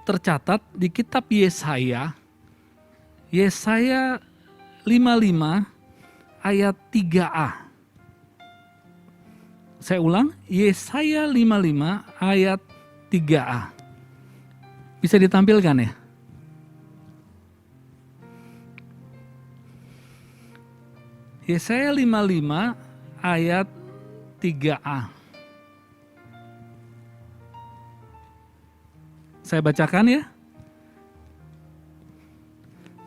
tercatat di kitab Yesaya 55 ayat 3a. Saya ulang, Yesaya 55 ayat 3a. Bisa ditampilkan ya? Yesaya 55 ayat 3a. Saya bacakan ya.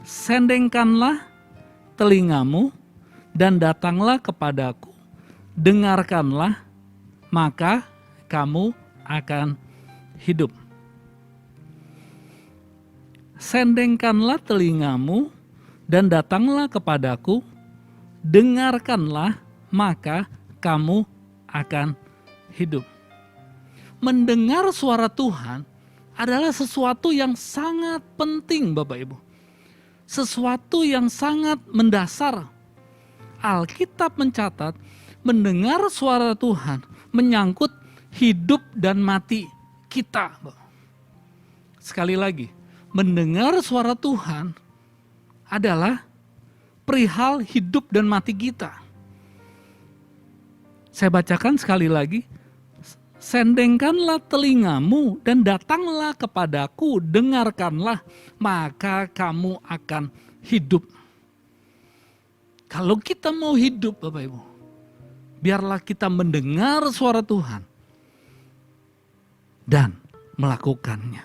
Sendengkanlah telingamu dan datanglah kepadaku. Dengarkanlah, maka kamu akan hidup. Sendengkanlah telingamu dan datanglah kepadaku. Dengarkanlah, maka kamu akan hidup. Mendengar suara Tuhan adalah sesuatu yang sangat penting Bapak Ibu. Sesuatu yang sangat mendasar. Alkitab mencatat mendengar suara Tuhan menyangkut hidup dan mati kita. Sekali lagi, mendengar suara Tuhan adalah perihal hidup dan mati kita. Saya bacakan sekali lagi. Sendengkanlah telingamu dan datanglah kepadaku, dengarkanlah, maka kamu akan hidup. Kalau kita mau hidup Bapak Ibu, biarlah kita mendengar suara Tuhan dan melakukannya.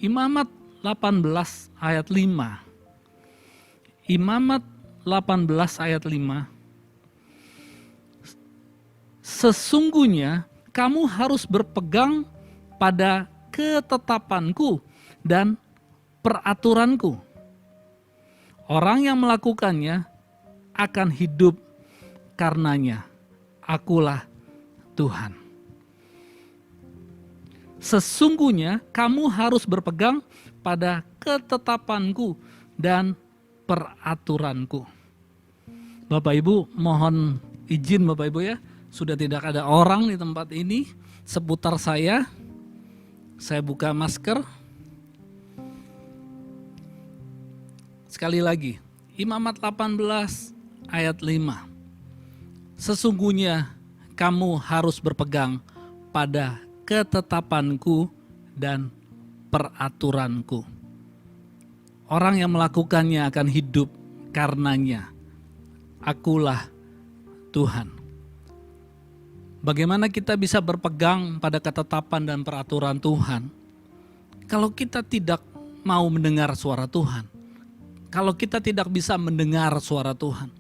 Imamat 18 ayat 5. Imamat 18 ayat 5. Sesungguhnya kamu harus berpegang pada ketetapanku dan peraturanku. Orang yang melakukannya akan hidup karenanya. Akulah Tuhan. Sesungguhnya kamu harus berpegang pada ketetapanku dan peraturanku. Bapak Ibu, mohon izin Bapak Ibu ya. Sudah tidak ada orang di tempat ini seputar saya. Saya buka masker. Sekali lagi, Imamat 18 ayat 5. Sesungguhnya kamu harus berpegang pada ketetapanku dan peraturanku. Orang yang melakukannya akan hidup karenanya. Akulah Tuhan. Bagaimana kita bisa berpegang pada ketetapan dan peraturan Tuhan kalau kita tidak mau mendengar suara Tuhan? Kalau kita tidak bisa mendengar suara Tuhan.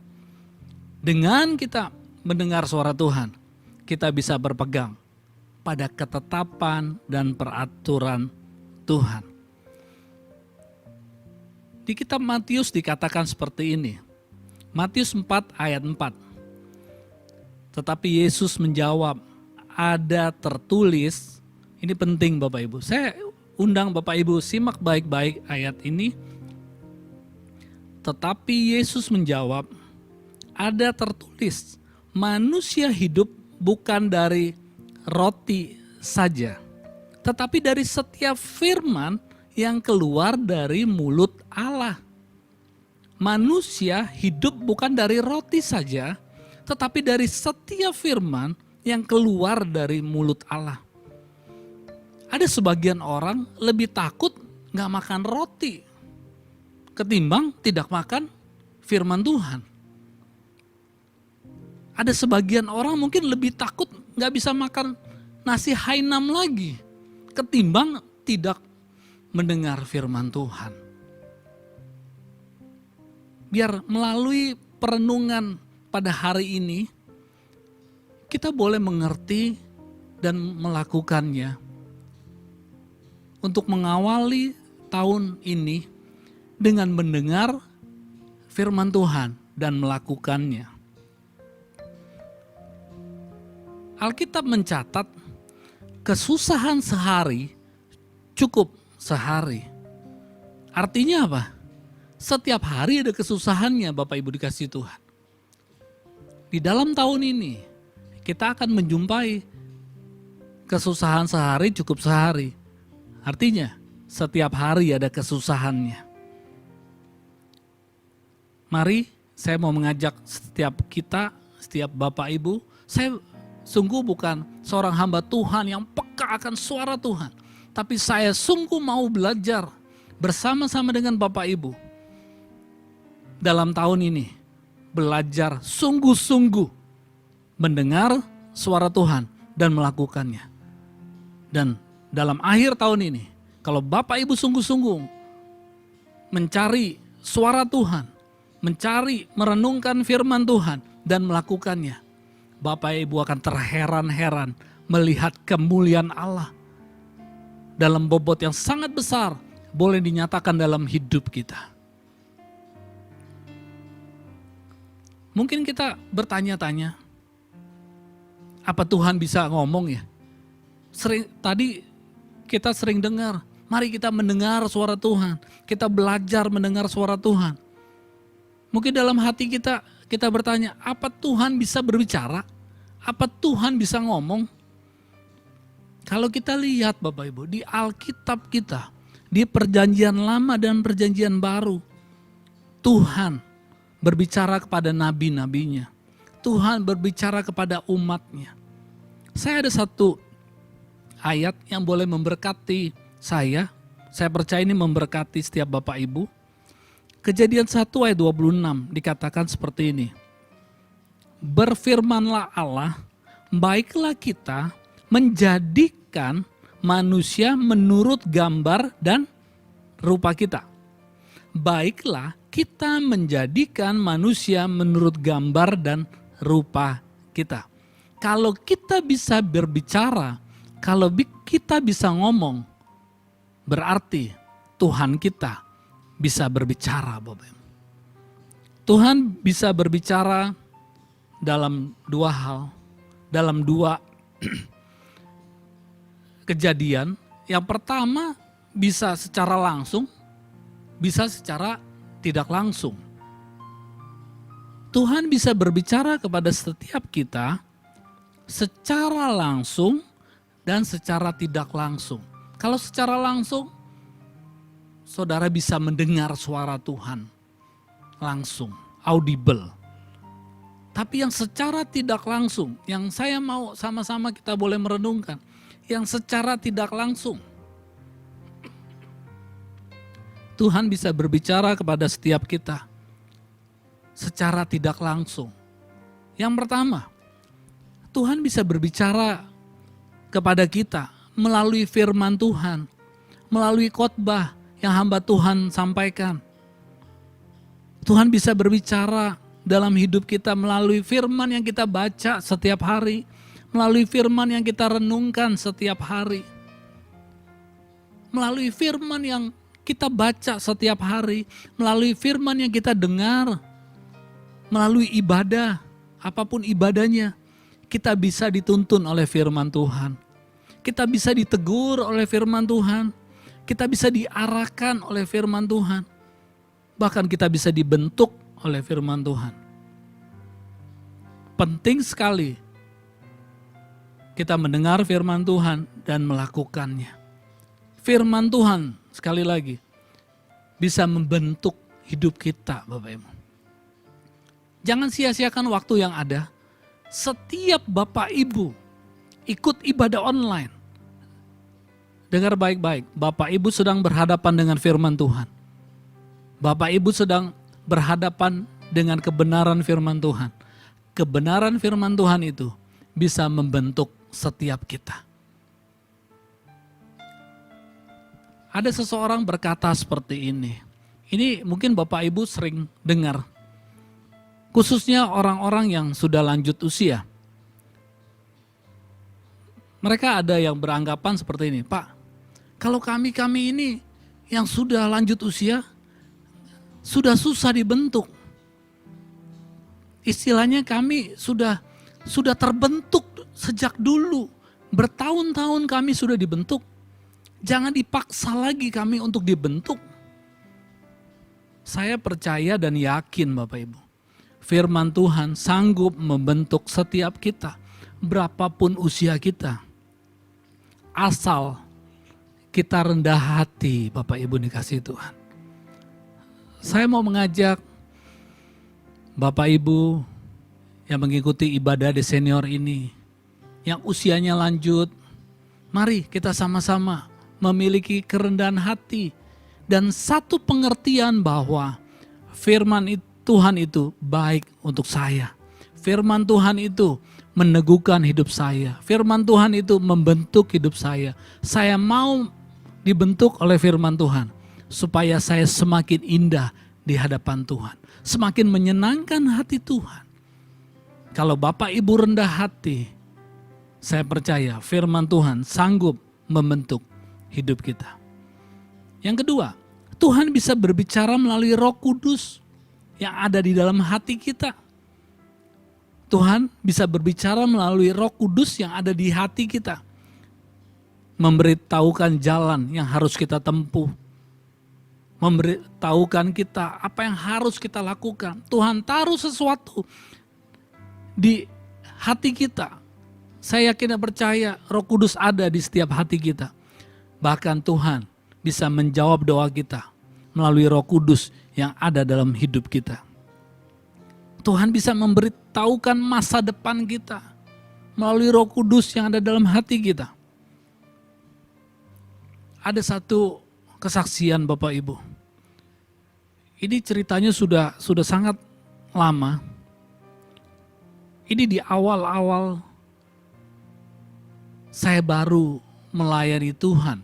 Dengan kita mendengar suara Tuhan, kita bisa berpegang pada ketetapan dan peraturan Tuhan. Di kitab Matius dikatakan seperti ini. Matius 4 ayat 4. Tetapi Yesus menjawab, ada tertulis, ini penting Bapak Ibu. Saya undang Bapak Ibu simak baik-baik ayat ini. Tetapi Yesus menjawab, ada tertulis, manusia hidup bukan dari roti saja, tetapi dari setiap firman yang keluar dari mulut Allah. Manusia hidup bukan dari roti saja, tetapi dari setiap firman yang keluar dari mulut Allah. Ada sebagian orang lebih takut gak makan roti ketimbang tidak makan firman Tuhan. Ada sebagian orang mungkin lebih takut gak bisa makan nasi Hainam lagi ketimbang tidak mendengar firman Tuhan. Biar melalui perenungan pada hari ini kita boleh mengerti dan melakukannya untuk mengawali tahun ini dengan mendengar firman Tuhan dan melakukannya. Alkitab mencatat kesusahan sehari cukup sehari. Artinya apa? Setiap hari ada kesusahannya Bapak Ibu dikasih Tuhan. Di dalam tahun ini kita akan menjumpai kesusahan sehari cukup sehari. Artinya setiap hari ada kesusahannya. Mari saya mau mengajak setiap kita, setiap Bapak Ibu, saya sungguh bukan seorang hamba Tuhan yang peka akan suara Tuhan. Tapi saya sungguh mau belajar bersama-sama dengan Bapak Ibu. Dalam tahun ini, belajar sungguh-sungguh mendengar suara Tuhan dan melakukannya. Dan dalam akhir tahun ini, kalau Bapak Ibu sungguh-sungguh mencari suara Tuhan, mencari, merenungkan firman Tuhan dan melakukannya, Bapak Ibu akan terheran-heran melihat kemuliaan Allah dalam bobot yang sangat besar boleh dinyatakan dalam hidup kita. Mungkin kita bertanya-tanya, apa Tuhan bisa ngomong ya? Tadi kita sering dengar, mari kita mendengar suara Tuhan, kita belajar mendengar suara Tuhan. Mungkin dalam hati kita bertanya, apa Tuhan bisa berbicara? Apa Tuhan bisa ngomong? Kalau kita lihat Bapak Ibu, di Alkitab kita, di perjanjian lama dan perjanjian baru, Tuhan berbicara kepada nabi-nabinya. Tuhan berbicara kepada umatnya. Saya ada satu ayat yang boleh memberkati saya percaya ini memberkati setiap Bapak Ibu. Kejadian 1 ayat 26 dikatakan seperti ini. Berfirmanlah Allah, baiklah kita menjadikan manusia menurut gambar dan rupa kita. Baiklah kita menjadikan manusia menurut gambar dan rupa kita. Kalau kita bisa berbicara, kalau kita bisa ngomong, berarti Tuhan kita bisa berbicara, Bapak. Tuhan bisa berbicara dalam dua hal, dalam dua kejadian. Yang pertama bisa secara langsung, bisa secara tidak langsung. Tuhan bisa berbicara kepada setiap kita secara langsung dan secara tidak langsung. Kalau secara langsung, saudara bisa mendengar suara Tuhan langsung, audible. Tapi yang secara tidak langsung, yang saya mau sama-sama kita boleh merenungkan, yang secara tidak langsung, Tuhan bisa berbicara kepada setiap kita secara tidak langsung. Yang pertama, Tuhan bisa berbicara kepada kita melalui firman Tuhan, melalui khotbah yang hamba Tuhan sampaikan. Tuhan bisa berbicara dalam hidup kita melalui firman yang kita baca setiap hari, melalui firman yang kita renungkan setiap hari, melalui firman yang kita baca setiap hari, melalui firman yang kita dengar, melalui ibadah, apapun ibadahnya, kita bisa dituntun oleh firman Tuhan. Kita bisa ditegur oleh firman Tuhan. Kita bisa diarahkan oleh firman Tuhan. Bahkan kita bisa dibentuk oleh firman Tuhan. Penting sekali kita mendengar firman Tuhan dan melakukannya. Firman Tuhan, sekali lagi, bisa membentuk hidup kita, Bapak Ibu. Jangan sia-siakan waktu yang ada. Setiap Bapak Ibu ikut ibadah online. Dengar baik-baik, Bapak Ibu sedang berhadapan dengan firman Tuhan. Bapak Ibu sedang berhadapan dengan kebenaran firman Tuhan. Kebenaran firman Tuhan itu bisa membentuk setiap kita. Ada seseorang berkata seperti ini. Ini mungkin Bapak Ibu sering dengar. khususnya orang-orang yang sudah lanjut usia. Mereka ada yang beranggapan seperti ini, Pak, kalau kami ini yang sudah lanjut usia, sudah susah dibentuk. Istilahnya kami sudah terbentuk sejak dulu. Bertahun-tahun kami sudah dibentuk. Jangan dipaksa lagi kami untuk dibentuk. Saya percaya dan yakin Bapak Ibu, firman Tuhan sanggup membentuk setiap kita, berapapun usia kita. Asal kita rendah hati Bapak Ibu dikasih Tuhan. Saya mau mengajak Bapak Ibu yang mengikuti ibadah di senior ini, yang usianya lanjut, mari kita sama-sama memiliki kerendahan hati dan satu pengertian bahwa firman Tuhan itu baik untuk saya. Firman Tuhan itu meneguhkan hidup saya. Firman Tuhan itu membentuk hidup saya. Saya mau dibentuk oleh firman Tuhan supaya saya semakin indah di hadapan Tuhan. Semakin menyenangkan hati Tuhan. Kalau Bapak Ibu rendah hati, saya percaya firman Tuhan sanggup membentuk hidup kita. Yang kedua, Tuhan bisa berbicara melalui Roh Kudus yang ada di dalam hati kita. Tuhan bisa berbicara melalui Roh Kudus yang ada di hati kita. Memberitahukan jalan yang harus kita tempuh. Memberitahukan kita apa yang harus kita lakukan. Tuhan taruh sesuatu di hati kita. Saya yakin dan percaya Roh Kudus ada di setiap hati kita. Bahkan Tuhan bisa menjawab doa kita melalui Roh Kudus yang ada dalam hidup kita. Tuhan bisa memberitahukan masa depan kita melalui Roh Kudus yang ada dalam hati kita. Ada satu kesaksian Bapak Ibu. Ini ceritanya sudah sangat lama. Ini di awal-awal saya baru melayani Tuhan.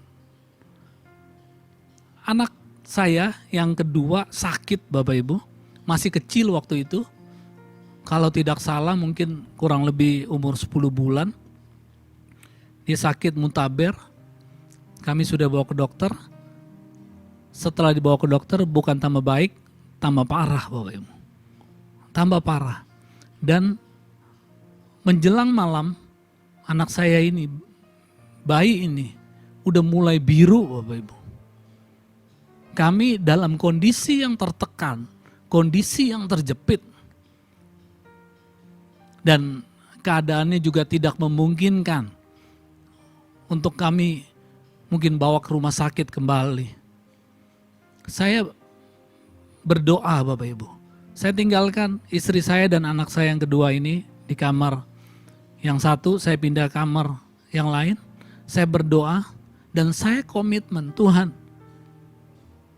Anak saya yang kedua sakit Bapak Ibu, masih kecil waktu itu. Kalau tidak salah mungkin kurang lebih umur 10 bulan. Dia sakit muntaber. Kami sudah bawa ke dokter. Setelah dibawa ke dokter bukan tambah baik, tambah parah Bapak Ibu. Tambah parah. Dan menjelang malam anak saya ini, bayi ini udah mulai biru Bapak Ibu. Kami dalam kondisi yang tertekan, kondisi yang terjepit. Dan keadaannya juga tidak memungkinkan untuk kami mungkin bawa ke rumah sakit kembali. Saya berdoa Bapak Ibu. Saya tinggalkan istri saya dan anak saya yang kedua ini di kamar yang satu, saya pindah ke kamar yang lain. Saya berdoa dan saya komitmen, Tuhan,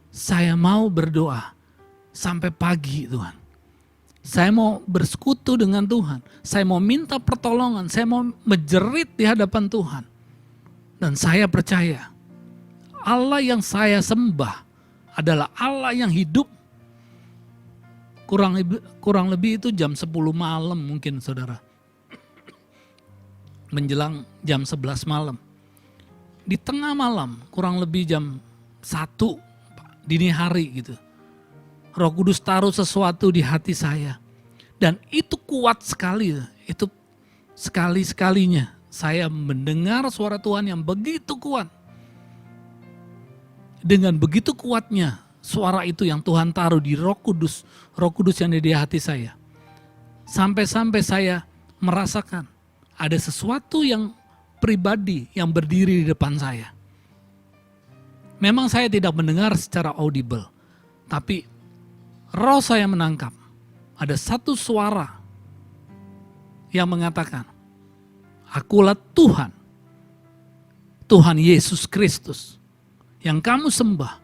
saya mau berdoa sampai pagi Tuhan. Saya mau bersekutu dengan Tuhan. Saya mau minta pertolongan. Saya mau menjerit di hadapan Tuhan. Dan saya percaya Allah yang saya sembah adalah Allah yang hidup. Kurang lebih itu jam 10 malam mungkin saudara. Menjelang jam 11 malam. Di tengah malam kurang lebih jam 1 dini hari gitu. Roh Kudus taruh sesuatu di hati saya. Dan itu kuat sekali. Itu sekali-sekalinya saya mendengar suara Tuhan yang begitu kuat. Dengan begitu kuatnya suara itu yang Tuhan taruh di Roh Kudus yang ada di hati saya. Sampai-sampai saya merasakan ada sesuatu yang pribadi yang berdiri di depan saya. Memang saya tidak mendengar secara audible, tapi roh saya menangkap ada satu suara yang mengatakan, akulah Tuhan, Tuhan Yesus Kristus yang kamu sembah,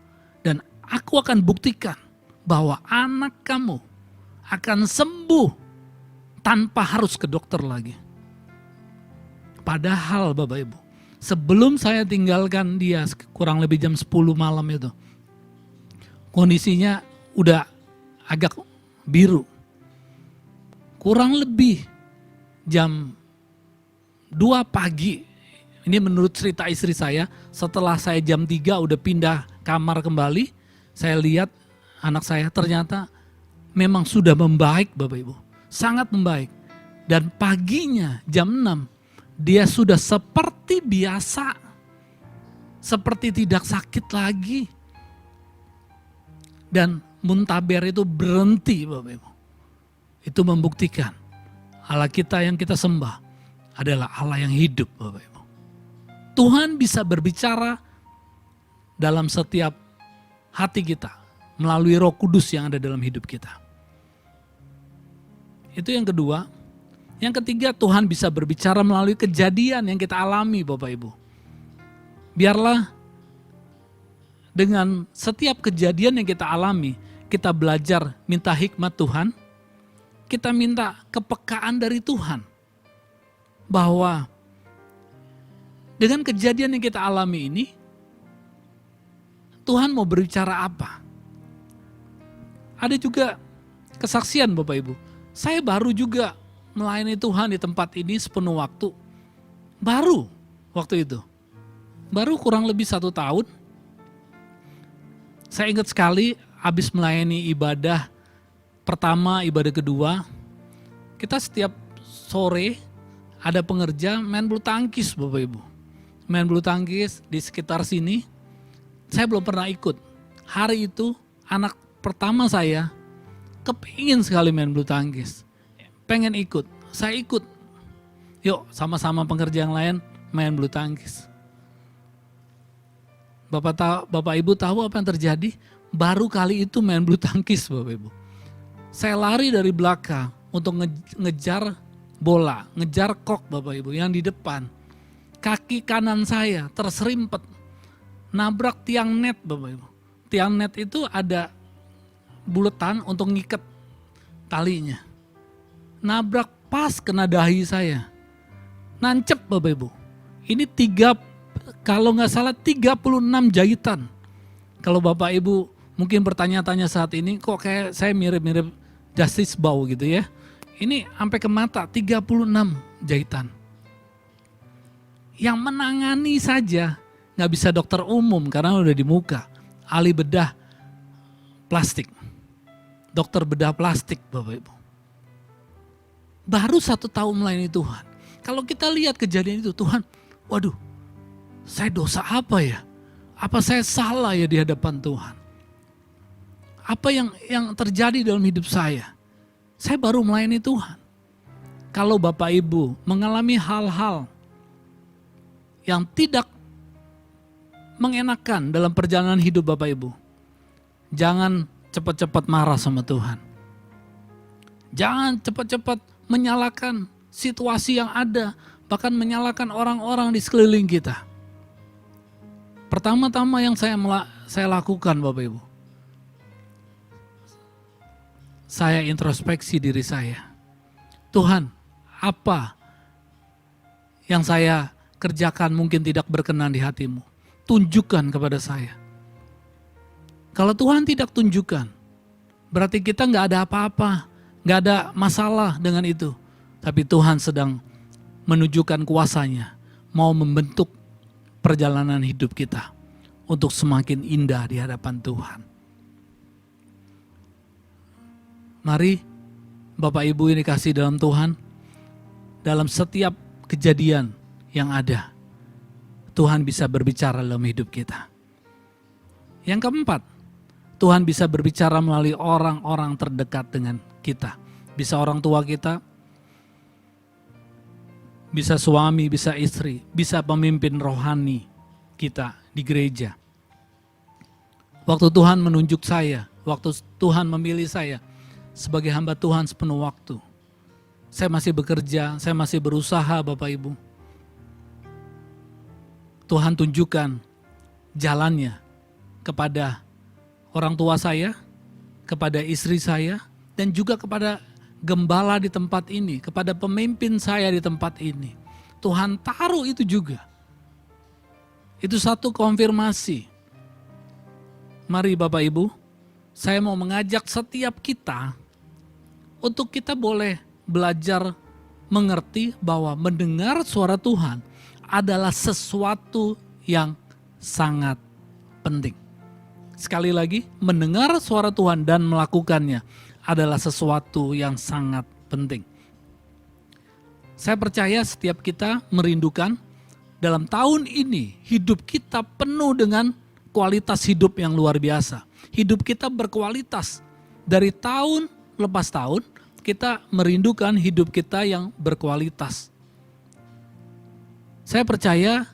dan aku akan buktikan bahwa anak kamu akan sembuh tanpa harus ke dokter lagi. Padahal Bapak Ibu, sebelum saya tinggalkan dia kurang lebih jam 10 malam itu, kondisinya udah agak biru. kurang lebih jam 2 pagi, ini menurut cerita istri saya, setelah saya jam 3 udah pindah kamar kembali, saya lihat anak saya ternyata memang sudah membaik Bapak Ibu, sangat membaik. Dan paginya jam 6 dia sudah seperti biasa, seperti tidak sakit lagi. Dan muntaber itu berhenti Bapak Ibu. Itu membuktikan Allah kita yang kita sembah adalah Allah yang hidup Bapak Ibu. Tuhan bisa berbicara dalam setiap hati kita melalui Roh Kudus yang ada dalam hidup kita. Itu yang kedua. Yang ketiga, Tuhan bisa berbicara melalui kejadian yang kita alami Bapak Ibu. Biarlah dengan setiap kejadian yang kita alami, kita belajar minta hikmat Tuhan, kita minta kepekaan dari Tuhan. Bahwa dengan kejadian yang kita alami ini, Tuhan mau berbicara apa? Ada juga kesaksian Bapak Ibu. Saya baru juga melayani Tuhan di tempat ini sepenuh waktu. Baru waktu itu. Baru kurang lebih 1 tahun. Saya ingat sekali habis melayani ibadah pertama, ibadah kedua. Kita setiap sore ada pengerja main bulu tangkis Bapak Ibu. Main bulu tangkis di sekitar sini. Saya belum pernah ikut. Hari itu anak pertama saya kepingin sekali main bulu tangkis. Pengen ikut, saya ikut. Yuk sama-sama pengerja yang lain main bulu tangkis. Bapak Ibu tahu apa yang terjadi? Baru kali itu main bulu tangkis Bapak Ibu. Saya lari dari belakang untuk ngejar bola, ngejar kok Bapak Ibu yang di depan. Kaki kanan saya terserimpet, nabrak tiang net Bapak Ibu. Tiang net itu ada buletan untuk ngikat talinya. Nabrak pas kena dahi saya. Nancep Bapak Ibu. Ini kalau nggak salah 36 jahitan. Kalau Bapak Ibu mungkin bertanya-tanya saat ini, kok kayak saya mirip-mirip Justice Bow gitu ya. Ini sampai ke mata 36 jahitan. Yang menangani saja nggak bisa dokter umum karena udah di muka. Ahli bedah plastik. Dokter bedah plastik Bapak Ibu. Baru 1 tahun melayani Tuhan. Kalau kita lihat kejadian itu, Tuhan, waduh, saya dosa apa ya? Apa saya salah ya di hadapan Tuhan? Apa yang terjadi dalam hidup saya? Saya baru melayani Tuhan. Kalau Bapak Ibu mengalami hal-hal yang tidak mengenakan dalam perjalanan hidup Bapak Ibu, jangan cepat-cepat marah sama Tuhan. Jangan cepat-cepat menyalahkan situasi yang ada, bahkan menyalahkan orang-orang di sekeliling kita. Pertama-tama yang saya lakukan Bapak Ibu, saya introspeksi diri saya. Tuhan, apa yang saya kerjakan mungkin tidak berkenan di hati-Mu? Tunjukkan kepada saya. Kalau Tuhan tidak tunjukkan, berarti kita nggak ada apa-apa, nggak ada masalah dengan itu. Tapi Tuhan sedang menunjukkan kuasa-Nya, mau membentuk perjalanan hidup kita untuk semakin indah di hadapan Tuhan. Mari Bapak Ibu yang dikasihi dalam Tuhan, dalam setiap kejadian yang ada, Tuhan bisa berbicara dalam hidup kita. Yang keempat, Tuhan bisa berbicara melalui orang-orang terdekat dengan kita. Bisa orang tua kita, bisa suami, bisa istri, bisa pemimpin rohani kita di gereja. Waktu Tuhan menunjuk saya, waktu Tuhan memilih saya sebagai hamba Tuhan sepenuh waktu, saya masih bekerja, saya masih berusaha Bapak Ibu. Tuhan tunjukkan jalannya kepada orang tua saya, kepada istri saya, dan juga kepada gembala di tempat ini, kepada pemimpin saya di tempat ini. Tuhan taruh itu juga. Itu satu konfirmasi. Mari Bapak Ibu, saya mau mengajak setiap kita untuk kita boleh belajar mengerti bahwa mendengar suara Tuhan adalah sesuatu yang sangat penting. Sekali lagi, mendengar suara Tuhan dan melakukannya adalah sesuatu yang sangat penting. Saya percaya setiap kita merindukan dalam tahun ini hidup kita penuh dengan kualitas hidup yang luar biasa. Hidup kita berkualitas. Dari tahun lepas tahun kita merindukan hidup kita yang berkualitas. Saya percaya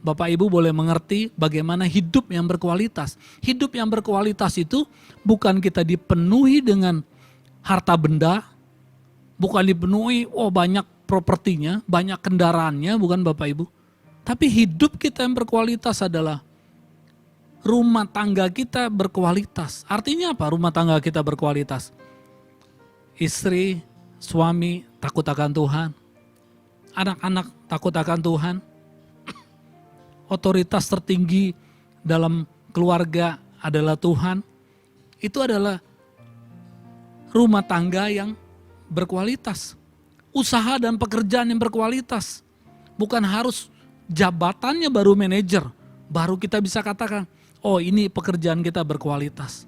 Bapak Ibu boleh mengerti bagaimana hidup yang berkualitas. Hidup yang berkualitas itu bukan kita dipenuhi dengan harta benda, bukan dipenuhi banyak propertinya, banyak kendaraannya, bukan Bapak Ibu. Tapi hidup kita yang berkualitas adalah rumah tangga kita berkualitas. Artinya apa rumah tangga kita berkualitas? Istri, suami takut akan Tuhan. Anak-anak takut akan Tuhan. Otoritas tertinggi dalam keluarga adalah Tuhan. Itu adalah rumah tangga yang berkualitas. Usaha dan pekerjaan yang berkualitas. Bukan harus jabatannya baru manajer. Baru kita bisa katakan, oh ini pekerjaan kita berkualitas.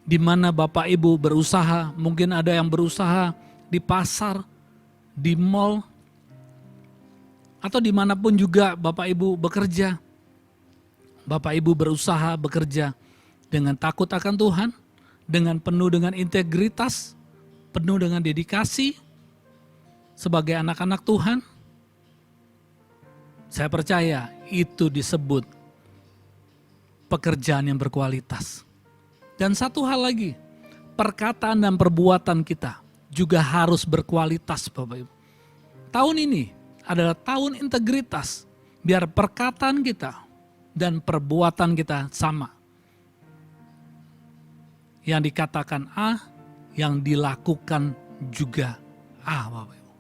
Di mana Bapak Ibu berusaha, mungkin ada yang berusaha di pasar, di mall, atau dimanapun juga Bapak Ibu bekerja. Bapak Ibu berusaha bekerja dengan takut akan Tuhan, dengan penuh dengan integritas, penuh dengan dedikasi sebagai anak-anak Tuhan. Saya percaya itu disebut pekerjaan yang berkualitas. Dan satu hal lagi, perkataan dan perbuatan kita juga harus berkualitas Bapak Ibu. Tahun ini adalah tahun integritas, biar perkataan kita dan perbuatan kita sama. Yang dikatakan A, yang dilakukan juga A Bapak Ibu.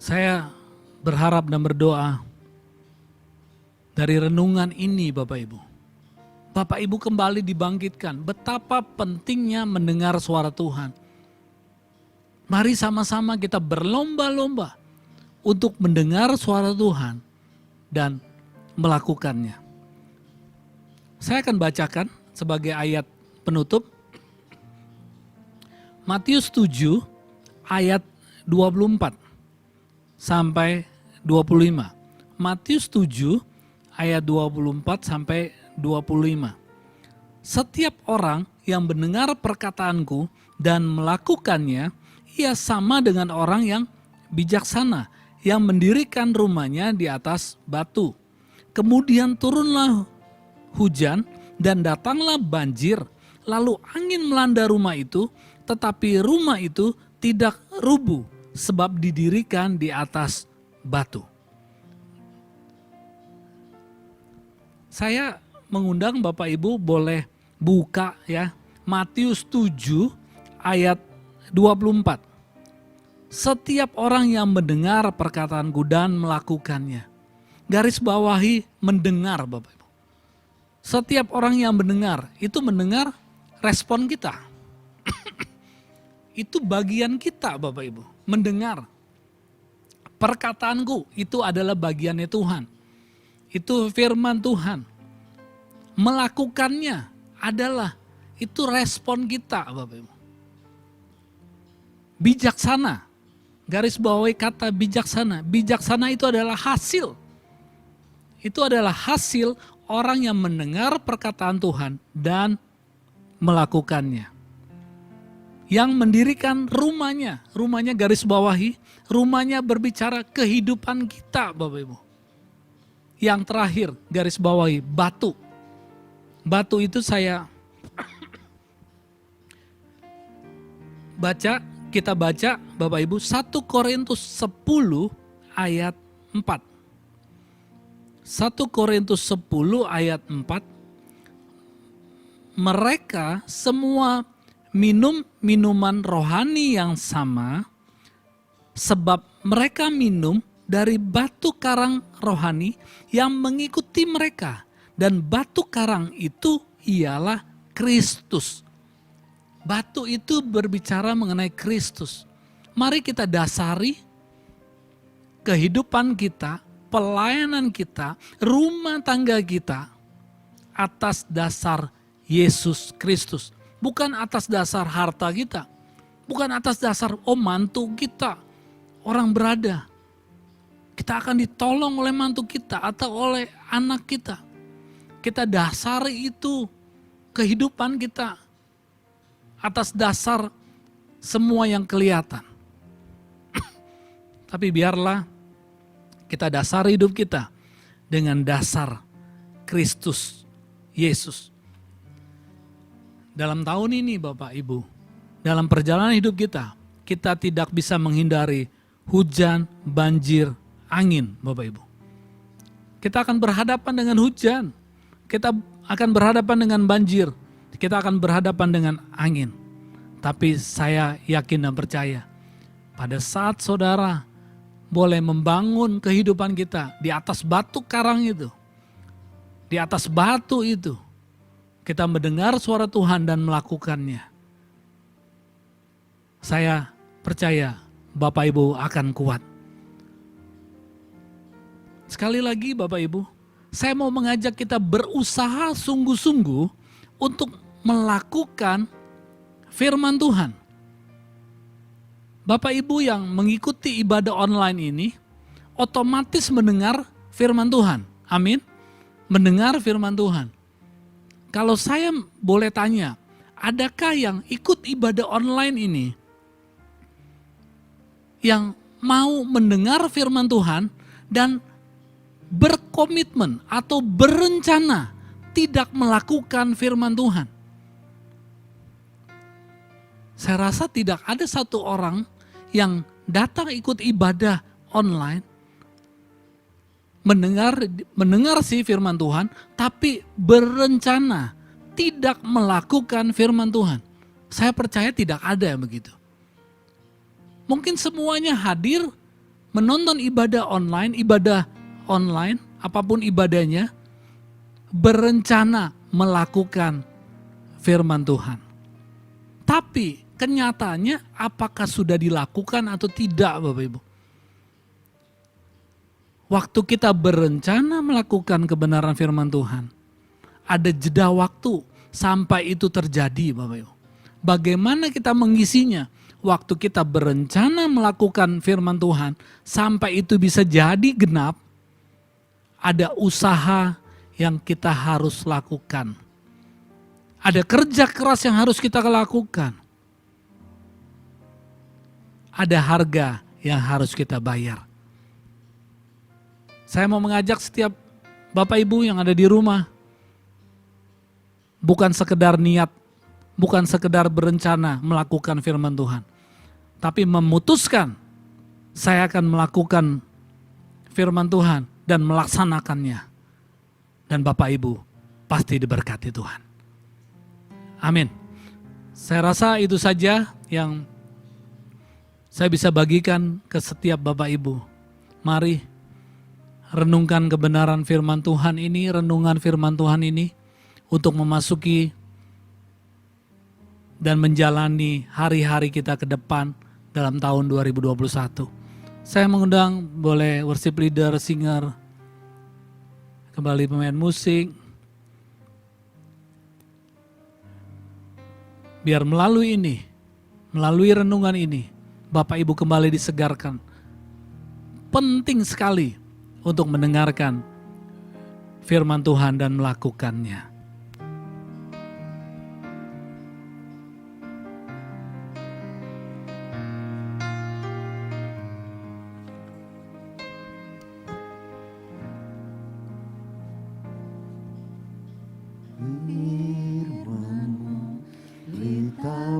Saya berharap dan berdoa dari renungan ini Bapak Ibu. Bapak Ibu kembali dibangkitkan betapa pentingnya mendengar suara Tuhan. Mari sama-sama kita berlomba-lomba untuk mendengar suara Tuhan dan melakukannya. Saya akan bacakan sebagai ayat penutup. Matius 7 ayat 24 sampai 25. Matius 7 ayat 24 sampai 25. Setiap orang yang mendengar perkataanku dan melakukannya, ia sama dengan orang yang bijaksana, yang mendirikan rumahnya di atas batu. Kemudian turunlah hujan dan datanglah banjir, lalu angin melanda rumah itu, tetapi rumah itu tidak rubuh sebab didirikan di atas batu. Saya mengundang Bapak Ibu boleh buka ya Matius 7 ayat 24. Setiap orang yang mendengar perkataanku dan melakukannya. Garis bawahi mendengar Bapak Ibu. Setiap orang yang mendengar, itu mendengar respon kita. Itu bagian kita Bapak Ibu, mendengar. Perkataanku itu adalah bagiannya Tuhan. Itu firman Tuhan. Melakukannya adalah itu respon kita Bapak Ibu. Bijaksana. Garis bawahi kata bijaksana. Bijaksana itu adalah hasil. Itu adalah hasil orang yang mendengar perkataan Tuhan dan melakukannya. Yang mendirikan rumahnya. Rumahnya garis bawahi. Rumahnya berbicara kehidupan kita Bapak Ibu. Yang terakhir garis bawahi batu. Batu itu saya baca. Kita baca Bapak Ibu 1 Korintus 10 ayat 4. 1 Korintus 10 ayat 4. Mereka semua minum minuman rohani yang sama sebab mereka minum dari batu karang rohani yang mengikuti mereka. Dan batu karang itu ialah Kristus. Batu itu berbicara mengenai Kristus. Mari kita dasari kehidupan kita, pelayanan kita, rumah tangga kita atas dasar Yesus Kristus. Bukan atas dasar harta kita. Bukan atas dasar mantu kita. Orang berada. Kita akan ditolong oleh mantu kita atau oleh anak kita. Kita dasari itu kehidupan kita atas dasar semua yang kelihatan. Tapi biarlah kita dasari hidup kita dengan dasar Kristus Yesus. Dalam tahun ini Bapak Ibu, dalam perjalanan hidup kita tidak bisa menghindari hujan, banjir, angin Bapak Ibu. Kita akan berhadapan dengan hujan, kita akan berhadapan dengan banjir, kita akan berhadapan dengan angin. Tapi saya yakin dan percaya, pada saat saudara boleh membangun kehidupan kita di atas batu karang itu, di atas batu itu, kita mendengar suara Tuhan dan melakukannya. Saya percaya Bapak Ibu akan kuat. Sekali lagi Bapak Ibu, saya mau mengajak kita berusaha sungguh-sungguh untuk melakukan firman Tuhan. Bapak Ibu yang mengikuti ibadah online ini otomatis mendengar firman Tuhan. Amin. Mendengar firman Tuhan. Kalau saya boleh tanya, adakah yang ikut ibadah online ini yang mau mendengar firman Tuhan dan berkomitmen atau berencana tidak melakukan firman Tuhan? Saya rasa tidak ada satu orang yang datang ikut ibadah online, mendengar si firman Tuhan, tapi berencana tidak melakukan firman Tuhan. Saya percaya tidak ada yang begitu. Mungkin semuanya hadir, menonton ibadah online, apapun ibadahnya, berencana melakukan firman Tuhan. Tapi kenyataannya apakah sudah dilakukan atau tidak Bapak Ibu? Waktu kita berencana melakukan kebenaran firman Tuhan, ada jeda waktu sampai itu terjadi Bapak Ibu. Bagaimana kita mengisinya? Waktu kita berencana melakukan firman Tuhan, sampai itu bisa jadi genap, ada usaha yang kita harus lakukan. Ada kerja keras yang harus kita lakukan. Ada harga yang harus kita bayar. Saya mau mengajak setiap Bapak Ibu yang ada di rumah, bukan sekedar niat, bukan sekedar berencana melakukan firman Tuhan, tapi memutuskan saya akan melakukan firman Tuhan dan melaksanakannya. Dan Bapak Ibu pasti diberkati Tuhan. Amin. Saya rasa itu saja yang saya bisa bagikan ke setiap Bapak Ibu. Mari renungkan kebenaran firman Tuhan ini, renungan firman Tuhan ini untuk memasuki dan menjalani hari-hari kita ke depan dalam tahun 2021. Saya mengundang boleh worship leader, singer, kembali pemain musik. Biar melalui ini, melalui renungan ini, Bapak Ibu kembali disegarkan. Penting sekali untuk mendengarkan firman Tuhan dan melakukannya.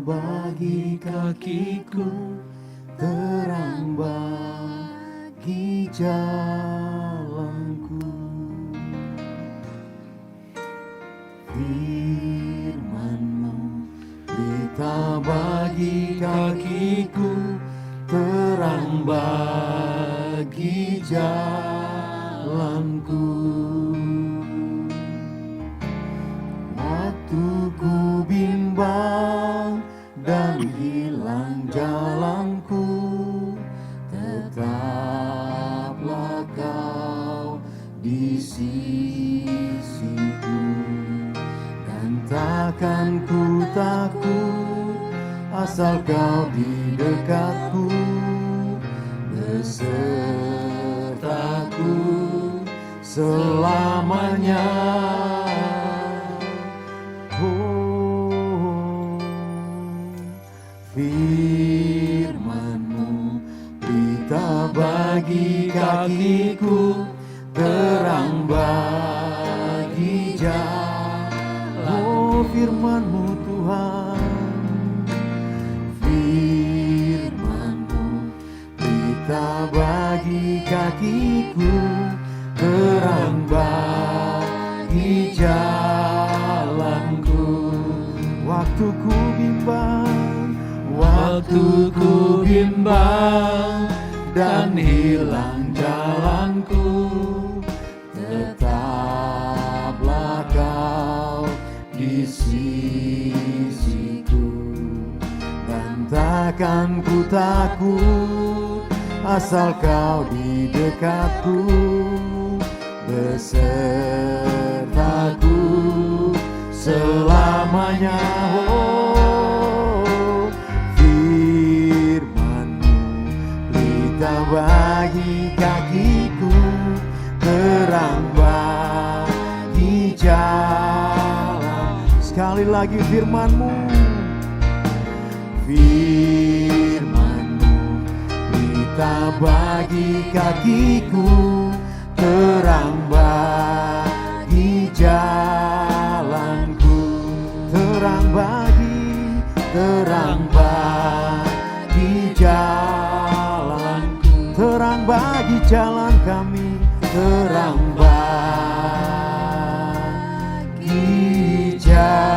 Bagi kakiku, terang bagi jalanku. Firman-Mu berita bagi kakiku, terang bagi jalanku. Waktu ku bimbang hilang jalanku, tetaplah kau di sisiku, dan takkan ku takut asal kau di dekatku, besertaku selamanya. Oh, firman-Mu berita bagi kakiku, terang bagi jalan. Oh, firman-Mu Tuhan, firman-Mu berita bagi kakiku, terang bagi jalanku. Waktu ku bimbang dan hilang jalanku, tetaplah kau di sisiku, dan takkan ku takut asal kau di dekatku, besertaku selamanya. Oh, firman-Mu berita bagi kakiku, terang bagi jalan. Sekali lagi firman-Mu, firman-Mu berita bagi kakiku, terang bagi jalanku, terang bagi jalanku, terang bagi jalan kami, terang bagi jalanku.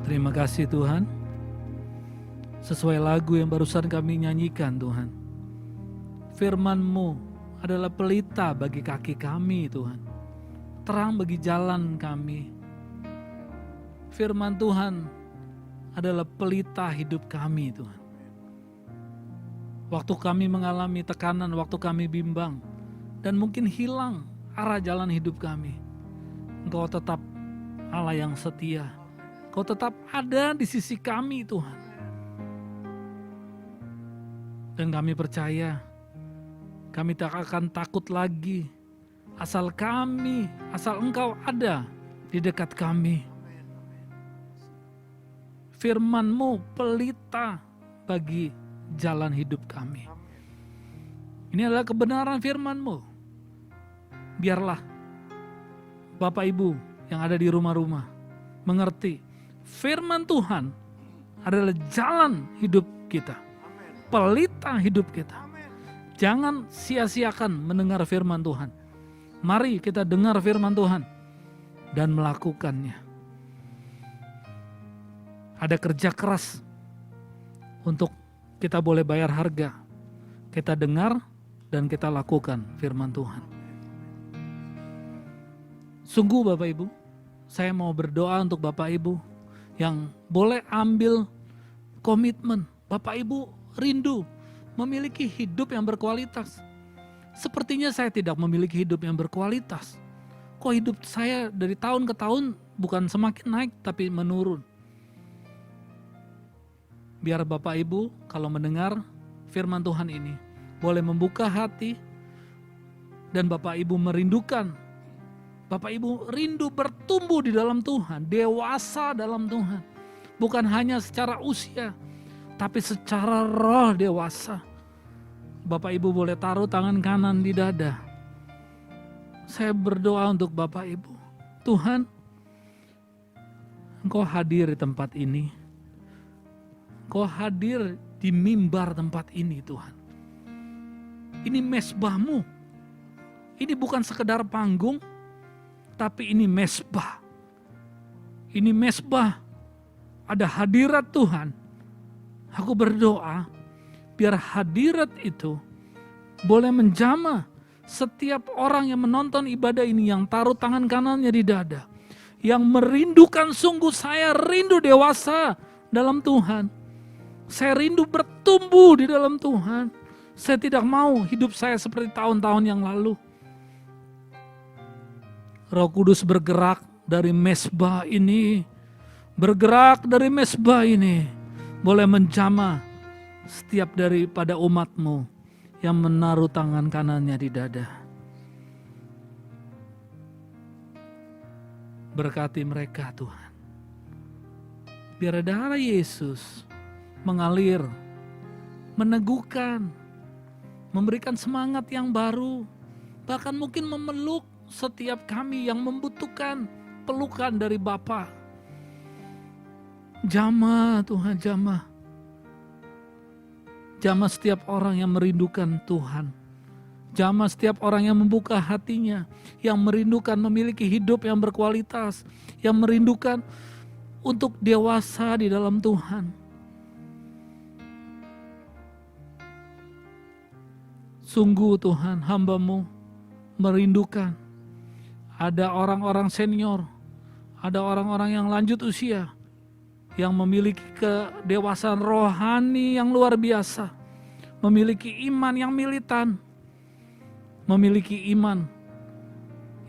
Terima kasih Tuhan. Sesuai lagu yang barusan kami nyanyikan Tuhan, firman-Mu adalah pelita bagi kaki kami Tuhan, terang bagi jalan kami. Firman Tuhan adalah pelita hidup kami Tuhan. Waktu kami mengalami tekanan, waktu kami bimbang, dan mungkin hilang arah jalan hidup kami, Engkau tetap Allah yang setia. Engkau tetap ada di sisi kami Tuhan. Dan kami percaya, kami tak akan takut lagi asal Engkau ada di dekat kami. Firman-Mu pelita bagi jalan hidup kami. Ini adalah kebenaran firman-Mu. Biarlah Bapak Ibu yang ada di rumah-rumah mengerti firman Tuhan adalah jalan hidup kita, pelita hidup kita. Jangan sia-siakan mendengar firman Tuhan. Mari kita dengar firman Tuhan dan melakukannya. Ada kerja keras untuk kita boleh bayar harga. Kita dengar dan kita lakukan firman Tuhan. Sungguh Bapak Ibu, saya mau berdoa untuk Bapak Ibu yang boleh ambil komitmen. Bapak Ibu rindu memiliki hidup yang berkualitas. Sepertinya saya tidak memiliki hidup yang berkualitas. Kok hidup saya dari tahun ke tahun bukan semakin naik tapi menurun. Biar Bapak Ibu kalau mendengar firman Tuhan ini boleh membuka hati dan Bapak Ibu merindukan. Bapak Ibu rindu bertumbuh di dalam Tuhan, dewasa dalam Tuhan. Bukan hanya secara usia, tapi secara roh dewasa. Bapak Ibu boleh taruh tangan kanan di dada. Saya berdoa untuk Bapak Ibu. Tuhan, Engkau hadir di tempat ini. Engkau hadir di mimbar tempat ini Tuhan. Ini mesbah-Mu. Ini bukan sekedar panggung, tapi ini mesbah. Ini mesbah. Ada hadirat Tuhan. Aku berdoa biar hadirat itu boleh menjamah setiap orang yang menonton ibadah ini, yang taruh tangan kanannya di dada, yang merindukan sungguh, saya rindu dewasa dalam Tuhan. Saya rindu bertumbuh di dalam Tuhan. Saya tidak mau hidup saya seperti tahun-tahun yang lalu. Roh Kudus bergerak dari mezbah ini, boleh menjamah setiap daripada umat-Mu yang menaruh tangan kanannya di dada. Berkati mereka Tuhan. Biar darah Yesus mengalir, meneguhkan, memberikan semangat yang baru, bahkan mungkin memeluk setiap kami yang membutuhkan pelukan dari Bapa. Jamah Tuhan, jamah. Jamah setiap orang yang merindukan Tuhan. Jamah setiap orang yang membuka hatinya, yang merindukan memiliki hidup yang berkualitas, yang merindukan untuk dewasa di dalam Tuhan. Sungguh Tuhan, hamba-Mu merindukan. Ada orang-orang senior, ada orang-orang yang lanjut usia, yang memiliki kedewasaan rohani yang luar biasa, memiliki iman yang militan, memiliki iman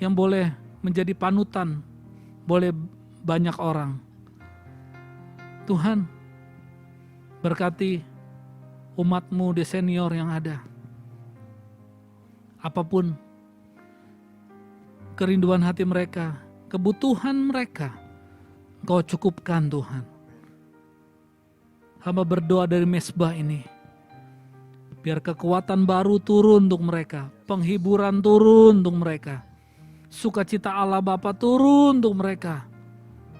yang boleh menjadi panutan, boleh banyak orang. Tuhan, berkati umat-Mu di senior yang ada. Apapun kerinduan hati mereka, kebutuhan mereka, Engkau cukupkan Tuhan. Hamba berdoa dari mezbah ini, biar kekuatan baru turun untuk mereka, penghiburan turun untuk mereka, sukacita Allah Bapa turun untuk mereka.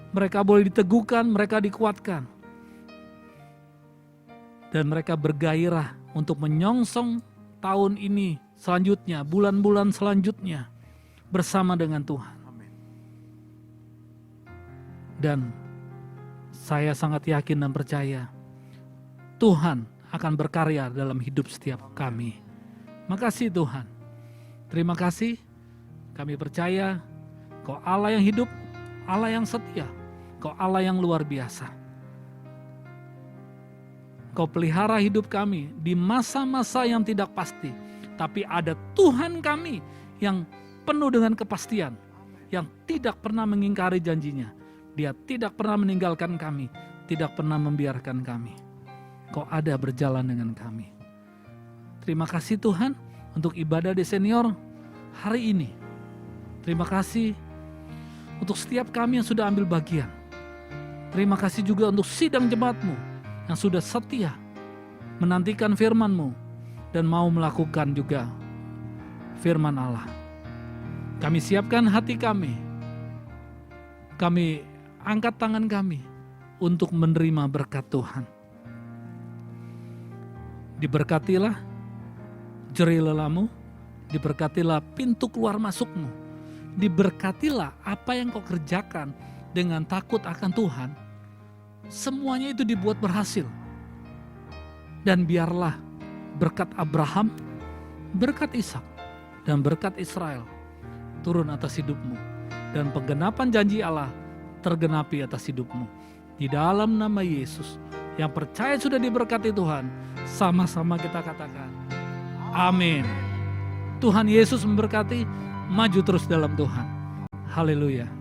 Mereka boleh diteguhkan, mereka dikuatkan. Dan mereka bergairah untuk menyongsong tahun ini, selanjutnya, bulan-bulan selanjutnya, bersama dengan Tuhan. Dan saya sangat yakin dan percaya Tuhan akan berkarya dalam hidup setiap kami. Makasih Tuhan. Terima kasih. Kami percaya Kau Allah yang hidup, Allah yang setia, Kau Allah yang luar biasa. Kau pelihara hidup kami di masa-masa yang tidak pasti. Tapi ada Tuhan kami yang penuh dengan kepastian, yang tidak pernah mengingkari janjinya. Dia tidak pernah meninggalkan kami, tidak pernah membiarkan kami. Kau ada berjalan dengan kami. Terima kasih Tuhan untuk ibadah di senior hari ini. Terima kasih untuk setiap kami yang sudah ambil bagian. Terima kasih juga untuk sidang jemaat-Mu yang sudah setia menantikan firman-Mu dan mau melakukan juga firman Allah. Kami siapkan hati kami. Kami angkat tangan kami untuk menerima berkat Tuhan. Diberkatilah jerih lelamu, diberkatilah pintu keluar masukmu, diberkatilah apa yang kau kerjakan dengan takut akan Tuhan. Semuanya itu dibuat berhasil. Dan biarlah berkat Abraham, berkat Ishak, dan berkat Israel turun atas hidupmu. Dan penggenapan janji Allah tergenapi atas hidupmu. Di dalam nama Yesus, yang percaya sudah diberkati Tuhan, sama-sama kita katakan, amin. Tuhan Yesus memberkati, maju terus dalam Tuhan. Haleluya.